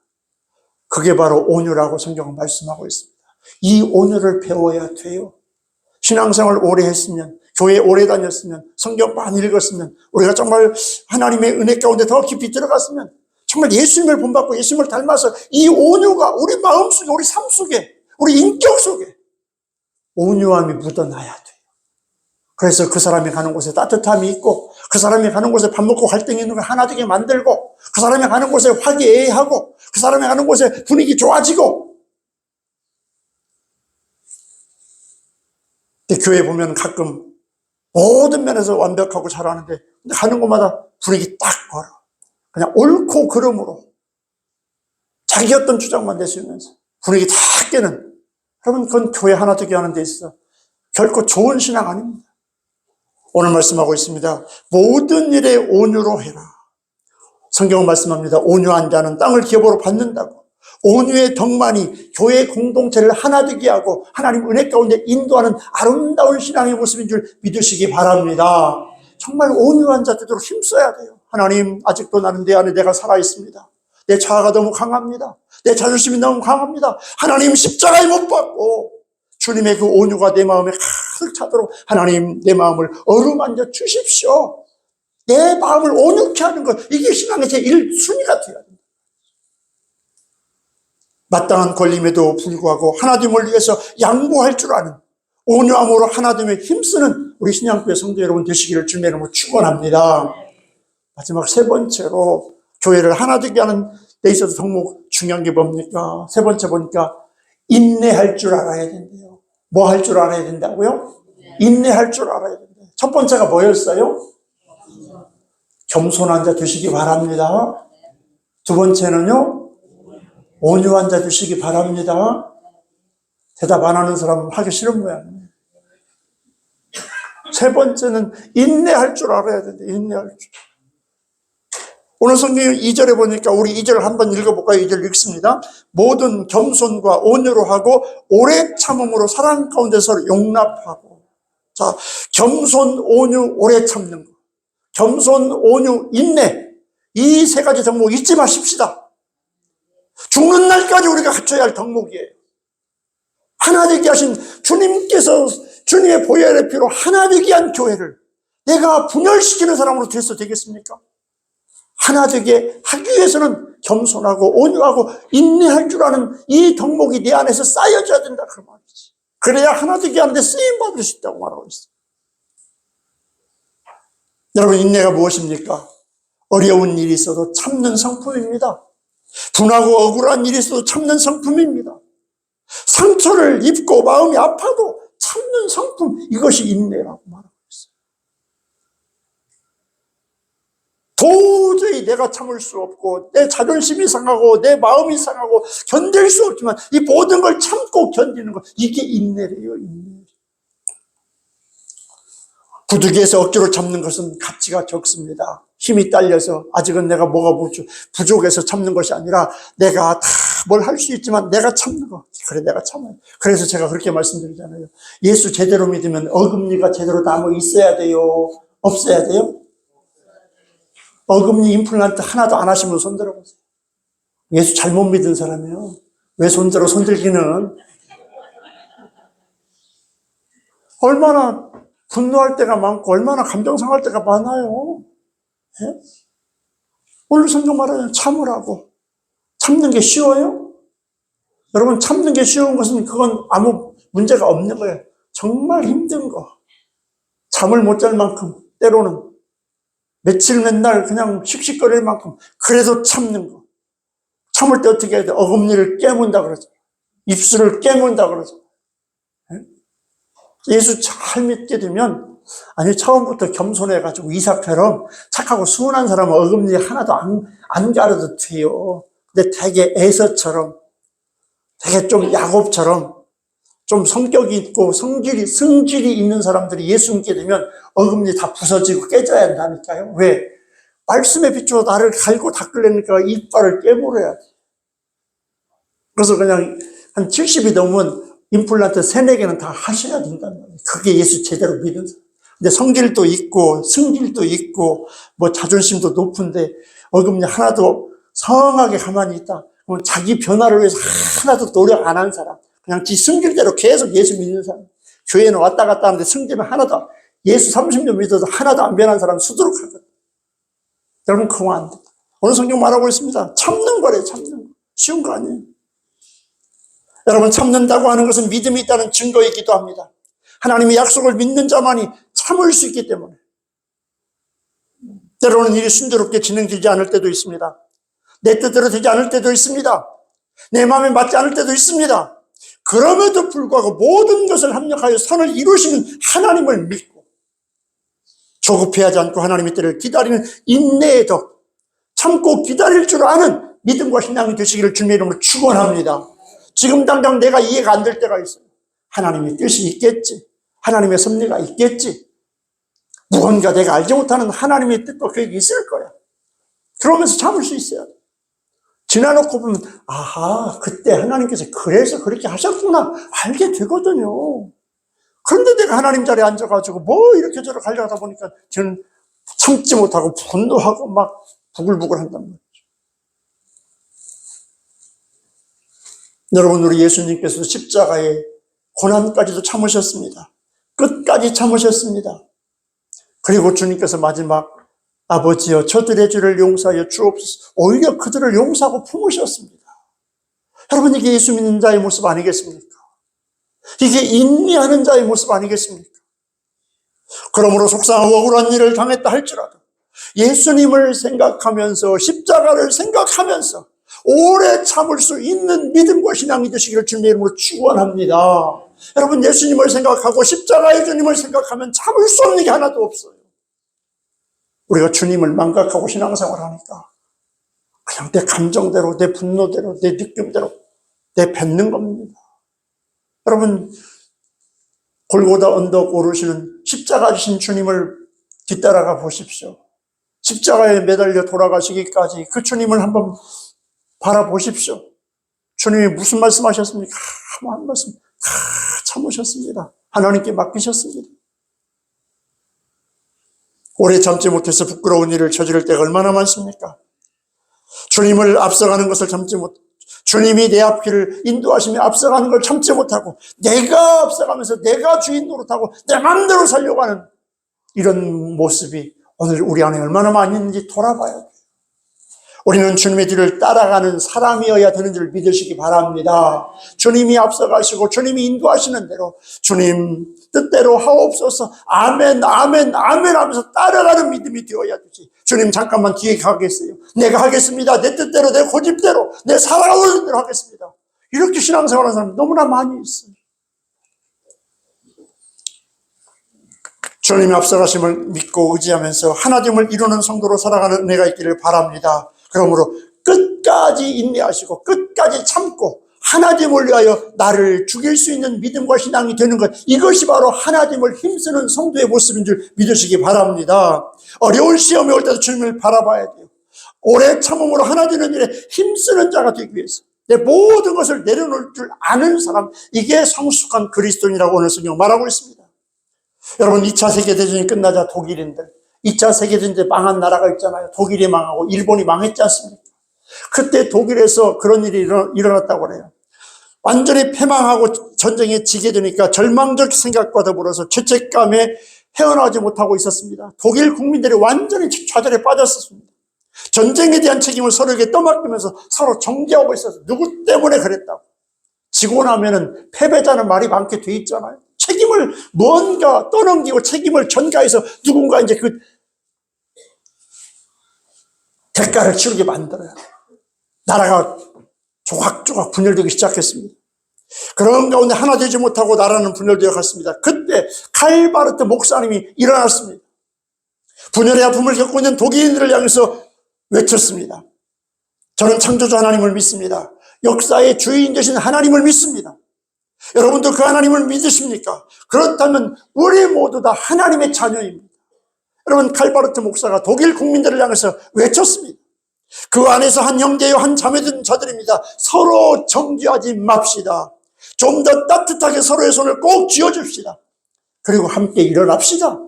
그게 바로 온유라고 성경은 말씀하고 있습니다. 이 온유를 배워야 돼요. 신앙생활 오래 했으면, 교회 오래 다녔으면, 성경 많이 읽었으면, 우리가 정말 하나님의 은혜 가운데 더 깊이 들어갔으면, 정말 예수님을 본받고 예수님을 닮아서 이 온유가 우리 마음속에, 우리 삶 속에, 우리 인격 속에 온유함이 묻어나야 돼요. 그래서 그 사람이 가는 곳에 따뜻함이 있고, 그 사람이 가는 곳에 밥 먹고 갈등이 있는 걸 하나 되게 만들고, 그 사람이 가는 곳에 화기애애하고, 그 사람이 가는 곳에 분위기 좋아지고. 근데 교회 보면 가끔 모든 면에서 완벽하고 잘하는데, 근데 가는 곳마다 분위기 딱 걸어. 그냥 옳고 그름으로 자기 어떤 주장만 내세우면서 분위기 다 깨는, 여러분 그건 교회 하나 되게 하는 데 있어 결코 좋은 신앙 아닙니다. 오늘 말씀하고 있습니다. 모든 일에 온유로 해라. 성경은 말씀합니다. 온유한 자는 땅을 기업으로 받는다고. 온유의 덕만이 교회 공동체를 하나 되게 하고 하나님 은혜 가운데 인도하는 아름다운 신앙의 모습인 줄 믿으시기 바랍니다. 정말 온유한 자 되도록 힘써야 돼요. 하나님, 아직도 나는 내 안에 내가 살아있습니다. 내 자아가 너무 강합니다. 내 자존심이 너무 강합니다. 하나님, 십자가에 못 박고 주님의 그 온유가 내 마음에 가득 차도록 하나님, 내 마음을 어루만져 주십시오. 내 마음을 온유케 하는 것, 이게 신앙의 제1순위가 되어야 됩니다. 마땅한 권림에도 불구하고 하나됨을 위해서 양보할 줄 아는 온유함으로 하나됨에 힘쓰는 우리 신앙교회 성도 여러분 되시기를 주님의 이름으로 축원합니다. 마지막 세 번째로 교회를 하나 되게 하는 데 있어서 덕목 중요한 게 뭡니까? 세 번째 보니까 인내할 줄 알아야 된대요. 뭐 할 줄 알아야 된다고요? 인내할 줄 알아야 된대요. 첫 번째가 뭐였어요? 겸손한 자 되시기 바랍니다. 두 번째는요, 온유한 자 되시기 바랍니다. 대답 안 하는 사람은 하기 싫은 모양이에요. 세 번째는 인내할 줄 알아야 된대. 인내할 줄. 오늘 성경 2절에 보니까 우리 2절 한번 읽어볼까요? 2절 읽습니다. 모든 겸손과 온유로 하고 오래 참음으로 사랑 가운데서 용납하고. 자, 겸손, 온유, 오래 참는 거. 겸손, 온유, 인내. 이 세 가지 덕목 잊지 마십시다. 죽는 날까지 우리가 갖춰야 할 덕목이에요. 하나 되게 하신 주님께서 주님의 보혈의 피로 하나 되게 한 교회를 내가 분열시키는 사람으로 돼서 되겠습니까? 하나 되게 하기 위해서는 겸손하고 온유하고 인내할 줄 아는 이 덕목이 내 안에서 쌓여져야 된다 그 말이지. 그래야 하나 되게 하는데 쓰임받을 수 있다고 말하고 있어요. 여러분, 인내가 무엇입니까? 어려운 일이 있어도 참는 성품입니다. 분하고 억울한 일이 있어도 참는 성품입니다. 상처를 입고 마음이 아파도 참는 성품, 이것이 인내라고 말하고 있어요. 도저히 내가 참을 수 없고 내 자존심이 상하고 내 마음이 상하고 견딜 수 없지만 이 모든 걸 참고 견디는 것, 이게 인내래요. 인내. 부득이해서 억지로 참는 것은 가치가 적습니다. 힘이 딸려서 아직은 내가 뭐가 부족해서 참는 것이 아니라 내가 다 뭘 할 수 있지만 내가 참는 거. 그래, 내가 참아요. 그래서 제가 그렇게 말씀드리잖아요. 예수 제대로 믿으면 어금니가 제대로 다 뭐 있어야 돼요? 없어야 돼요? 어금니 임플란트 하나도 안 하시면 손들어 보세요. 예수 잘못 믿은 사람이에요. 왜 손들어? 손들기는 얼마나 분노할 때가 많고 얼마나 감정 상할 때가 많아요. 예? 오늘 성경 말하는 참으라고. 참는 게 쉬워요? 여러분, 참는 게 쉬운 것은 그건 아무 문제가 없는 거예요. 정말 힘든 거. 잠을 못 잘 만큼, 때로는 며칠 맨날 그냥 씩씩거릴 만큼, 그래도 참는 거. 참을 때 어떻게 해야 돼? 어금니를 깨문다 그러죠. 입술을 깨문다 그러죠. 예수 잘 믿게 되면, 아니, 처음부터 겸손해가지고 이삭처럼 착하고 순한 사람은 어금니 하나도 안 가려도 돼요. 근데 되게 에서처럼, 되게 좀 야곱처럼, 좀 성격이 있고 성질이 있는 사람들이 예수 믿게 되면 어금니 다 부서지고 깨져야 한다니까요. 왜? 말씀에 비추어 나를 갈고 닦으려니까 이빨을 깨물어야 돼. 그래서 그냥 한 70이 넘으면 임플란트 3, 4개는 다 하셔야 된단 말이에요. 그게 예수 제대로 믿는 사람. 근데 성질도 있고 승질도 있고 뭐 자존심도 높은데 어금니 하나도 성하게 가만히 있다. 그럼 자기 변화를 위해서 하나도 노력 안 한 사람. 그냥 지 승질대로 계속 예수 믿는 사람. 교회는 왔다 갔다 하는데 승질은 하나도, 예수 30년 믿어도 하나도 안 변한 사람 수두룩하거든. 여러분, 그거 안 돼. 오늘 성경 말하고 있습니다. 참는 거래, 참는 거. 쉬운 거 아니에요. 여러분, 참는다고 하는 것은 믿음이 있다는 증거이기도 합니다. 하나님의 약속을 믿는 자만이 참을 수 있기 때문에. 때로는 일이 순조롭게 진행되지 않을 때도 있습니다. 내 뜻대로 되지 않을 때도 있습니다. 내 마음에 맞지 않을 때도 있습니다. 그럼에도 불구하고 모든 것을 합력하여 선을 이루시는 하나님을 믿고 조급해하지 않고 하나님의 때를 기다리는 인내의 덕, 참고 기다릴 줄 아는 믿음과 신앙이 되시기를 주님의 이름으로 축원합니다. 지금 당장 내가 이해가 안 될 때가 있어요. 하나님의 뜻이 있겠지. 하나님의 섭리가 있겠지. 무언가 내가 알지 못하는 하나님의 뜻과 계획이 있을 거야. 그러면서 참을 수 있어요. 지나놓고 보면 아하, 그때 하나님께서 그래서 그렇게 하셨구나 알게 되거든요. 그런데 내가 하나님 자리에 앉아가지고 뭐 이렇게 저렇게 하려다 보니까 저는 참지 못하고 분노하고 막 부글부글 한단 말이죠. 여러분, 우리 예수님께서 십자가의 고난까지도 참으셨습니다. 끝까지 참으셨습니다. 그리고 주님께서 마지막 아버지여 저들의 죄를 용서하여 주옵소서. 오히려 그들을 용서하고 품으셨습니다. 여러분, 이게 예수 믿는 자의 모습 아니겠습니까? 이게 인내하는 자의 모습 아니겠습니까? 그러므로 속상하고 억울한 일을 당했다 할지라도 예수님을 생각하면서 십자가를 생각하면서 오래 참을 수 있는 믿음과 신앙이 되시기를 주님의 이름으로 축원합니다. 여러분, 예수님을 생각하고 십자가의 주님을 생각하면 참을 수 없는 게 하나도 없어요. 우리가 주님을 망각하고 신앙생활을 하니까 그냥 내 감정대로, 내 분노대로, 내 느낌대로 내 뱉는 겁니다. 여러분, 골고다 언덕 오르시는 십자가 지신 주님을 뒤따라가 보십시오. 십자가에 매달려 돌아가시기까지 그 주님을 한번 바라보십시오. 주님이 무슨 말씀하셨습니까? 한 말씀 다 참으셨습니다. 하나님께 맡기셨습니다. 오래 참지 못해서 부끄러운 일을 저지를 때가 얼마나 많습니까? 주님을 앞서가는 것을 참지 못, 주님이 내 앞길을 인도하시며 앞서가는 걸 참지 못하고 내가 앞서가면서 내가 주인 노릇하고 내 마음대로 살려고 하는 이런 모습이 오늘 우리 안에 얼마나 많이 있는지 돌아봐야 돼요. 우리는 주님의 뒤를 따라가는 사람이어야 되는 줄 믿으시기 바랍니다. 주님이 앞서가시고 주님이 인도하시는 대로 주님 뜻대로 하옵소서 아멘 아멘 아멘 하면서 따라가는 믿음이 되어야 되지. 주님 잠깐만 뒤에 가겠어요. 내가 하겠습니다. 내 뜻대로 내 고집대로 내 살아오는 대로 하겠습니다. 이렇게 신앙생활하는 사람 너무나 많이 있어요. 주님의 앞서가심을 믿고 의지하면서 하나됨을 이루는 성도로 살아가는 은혜가 있기를 바랍니다. 그러므로 끝까지 인내하시고 끝까지 참고 하나됨을 위하여 나를 죽일 수 있는 믿음과 신앙이 되는 것, 이것이 바로 하나됨을 힘쓰는 성도의 모습인 줄 믿으시기 바랍니다. 어려운 시험이 올 때도 주님을 바라봐야 돼요. 오래 참음으로 하나 되는 일에 힘쓰는 자가 되기 위해서 내 모든 것을 내려놓을 줄 아는 사람, 이게 성숙한 그리스도인이라고 오늘 성경 말하고 있습니다. 여러분, 2차 세계대전이 끝나자 독일인들, 2차 세계대전 때 망한 나라가 있잖아요. 독일이 망하고 일본이 망했지 않습니까? 그때 독일에서 그런 일이 일어났다고 그래요. 완전히 패망하고 전쟁에 지게 되니까 절망적 생각과 더불어서 죄책감에 헤어나오지 못하고 있었습니다. 독일 국민들이 완전히 좌절에 빠졌었습니다. 전쟁에 대한 책임을 서로에게 떠맡기면서 서로 정죄하고 있어서 누구 때문에 그랬다고. 지고 나면은 패배자는 말이 많게 돼 있잖아요. 책임을 뭔가 떠넘기고 책임을 전가해서 누군가 이제 그 대가를 치르게 만들어요. 나라가 조각조각 분열되기 시작했습니다. 그런 가운데 하나 되지 못하고 나라는 분열되어 갔습니다. 그때 칼바르트 목사님이 일어났습니다. 분열의 아픔을 겪고 있는 독일인들을 향해서 외쳤습니다. 저는 창조주 하나님을 믿습니다. 역사의 주인 되신 하나님을 믿습니다. 여러분도 그 하나님을 믿으십니까? 그렇다면 우리 모두 다 하나님의 자녀입니다. 여러분, 칼바르트 목사가 독일 국민들을 향해서 외쳤습니다. 그 안에서 한 형제요 한 자매된 자들입니다. 서로 정죄하지 맙시다. 좀 더 따뜻하게 서로의 손을 꼭 쥐어줍시다. 그리고 함께 일어납시다.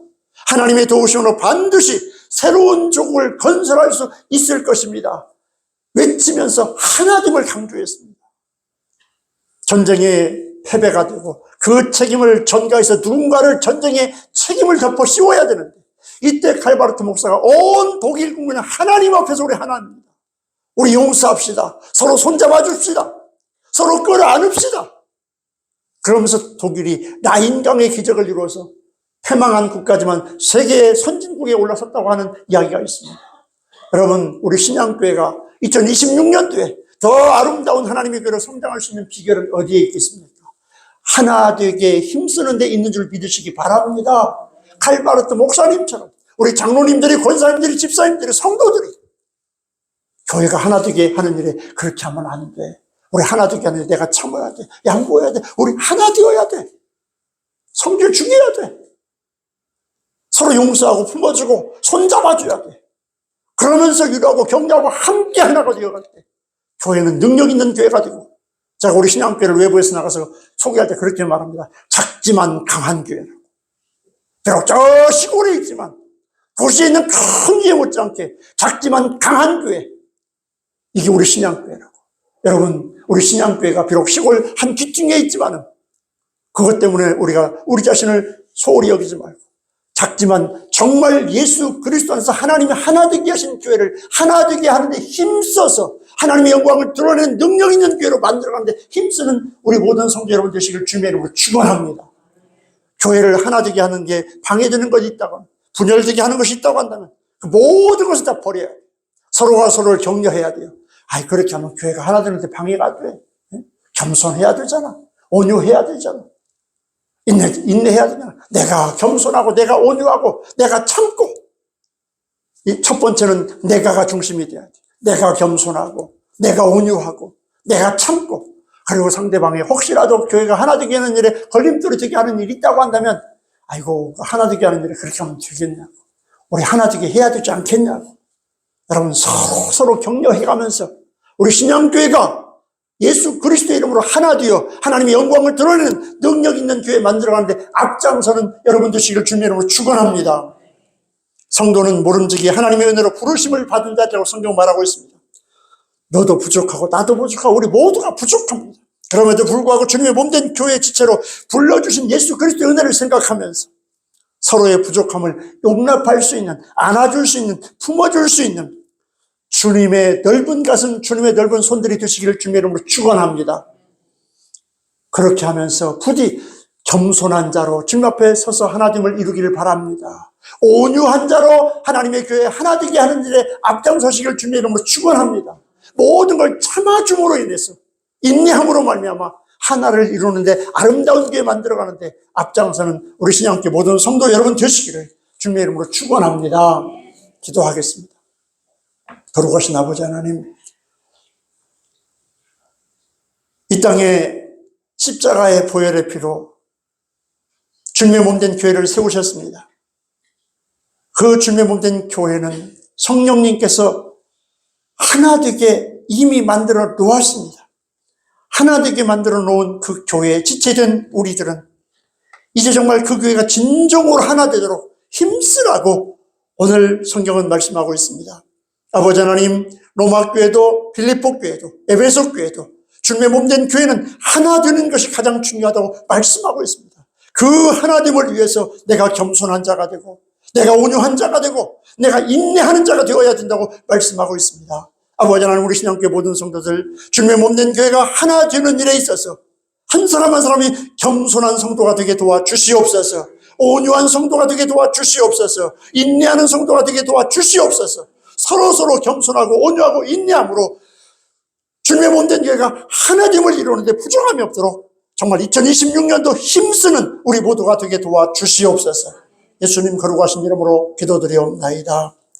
하나님의 도우심으로 반드시 새로운 조국을 건설할 수 있을 것입니다. 외치면서 하나됨을 강조했습니다. 전쟁에 패배가 되고 그 책임을 전가해서 누군가를 전쟁의 책임을 덮어 씌워야 되는데, 이때 칼바르트 목사가 온 독일 국민은 하나님 앞에서 우리 하나입니다. 우리 용서합시다. 서로 손잡아 줍시다. 서로 끌어안읍시다. 그러면서 독일이 라인강의 기적을 이루어서 패망한 국가지만 세계의 선진국에 올라섰다고 하는 이야기가 있습니다. 여러분, 우리 신양교회가 2026년도에 더 아름다운 하나님의 교회로 성장할 수 있는 비결은 어디에 있겠습니까? 하나 되게 힘쓰는 데 있는 줄 믿으시기 바랍니다. 칼바르트 목사님처럼 우리 장로님들이, 권사님들이, 집사님들이, 성도들이 교회가 하나 되게 하는 일에 그렇게 하면 안 돼. 우리 하나 되게 하는 일에 내가 참아야 돼. 양보해야 돼. 우리 하나 되어야 돼. 성질 죽여야 돼. 서로 용서하고 품어주고 손잡아줘야 돼. 그러면서 위로하고 격려하고 함께 하나가 되어갈 때 교회는 능력 있는 교회가 되고, 제가 우리 신앙교회를 외부에서 나가서 소개할 때 그렇게 말합니다. 작지만 강한 교회라고. 비록 저 시골에 있지만 도시에 있는 큰 교회 못지않게 작지만 강한 교회, 이게 우리 신앙교회라고. 여러분, 우리 신앙교회가 비록 시골 한 귀퉁이에 있지만은 그것 때문에 우리가 우리 자신을 소홀히 여기지 말고 작지만 정말 예수 그리스도 안에서 하나님이 하나 되게 하신 교회를 하나 되게 하는데 힘써서 하나님의 영광을 드러내는 능력 있는 교회로 만들어가는데 힘쓰는 우리 모든 성도 여러분 되시길 주님의 이름으로 축원합니다. 교회를 하나 되게 하는 게 방해되는 것이 있다고, 분열되게 하는 것이 있다고 한다면 그 모든 것을 다 버려야 돼요. 서로가 서로를 격려해야 돼요. 아이, 그렇게 하면 교회가 하나 되는데 방해가 돼. 겸손해야 되잖아. 온유해야 되잖아. 인내해야 되잖아. 내가 겸손하고 내가 온유하고 내가 참고. 이 첫 번째는 내가가 중심이 돼야 돼. 내가 겸손하고 내가 온유하고 내가 참고, 그리고 상대방이 혹시라도 교회가 하나 되게 하는 일에 걸림돌이 되게 하는 일이 있다고 한다면, 아이고, 하나 되게 하는 일에 그렇게 하면 되겠냐고, 우리 하나 되게 해야 되지 않겠냐고. 여러분, 서로 격려해가면서 우리 신앙교회가 예수 그리스도의 이름으로 하나 되어 하나님의 영광을 드러내는 능력 있는 교회 만들어가는데 앞장서는 여러분 되시길 주님의 이름으로 축원합니다. 성도는 모름지기 하나님의 은혜로 부르심을 받은 자라고 성경 말하고 있습니다. 너도 부족하고 나도 부족하고 우리 모두가 부족합니다. 그럼에도 불구하고 주님의 몸된 교회 지체로 불러주신 예수 그리스도의 은혜를 생각하면서 서로의 부족함을 용납할 수 있는, 안아줄 수 있는, 품어줄 수 있는 주님의 넓은 가슴, 주님의 넓은 손들이 되시기를 주님의 이름으로 축원합니다. 그렇게 하면서 부디 겸손한 자로 주님 앞에 서서 하나됨을 이루기를 바랍니다. 온유한 자로 하나님의 교회 하나 되게 하는 일에 앞장서시기를 주님의 이름으로 축원합니다. 모든 걸 참아줌으로 인해서, 인내함으로 말미암아 하나를 이루는데 아름다운 교회 만들어가는데 앞장서는 우리 신앙교회 모든 성도 여러분 되시기를 주님의 이름으로 축원합니다. 기도하겠습니다. 거룩하신 아버지 하나님, 이 땅에 십자가의 보혈의 피로 주님의 몸된 교회를 세우셨습니다. 그 주님의 몸된 교회는 성령님께서 하나 되게 이미 만들어 놓았습니다. 하나 되게 만들어 놓은 그 교회에 지체된 우리들은 이제 정말 그 교회가 진정으로 하나 되도록 힘쓰라고 오늘 성경은 말씀하고 있습니다. 아버지 하나님, 로마 교회도 빌립보 교회도 에베소 교회도 주님의 몸된 교회는 하나 되는 것이 가장 중요하다고 말씀하고 있습니다. 그 하나됨을 위해서 내가 겸손한 자가 되고 내가 온유한 자가 되고 내가 인내하는 자가 되어야 된다고 말씀하고 있습니다. 아버지 하나님, 우리 신앙교회 모든 성도들 주님의 몸된 교회가 하나 되는 일에 있어서 한 사람 한 사람이 겸손한 성도가 되게 도와주시옵소서. 온유한 성도가 되게 도와주시옵소서. 인내하는 성도가 되게 도와주시옵소서. 서로 겸손하고 온유하고 인내함으로 주님의 몸된 교회가 하나됨을 이루는데 부정함이 없도록 정말 2026년도 힘쓰는 우리 모두가 되게 도와주시옵소서. 예수님 거룩하신 이름으로 기도드리옵나이다.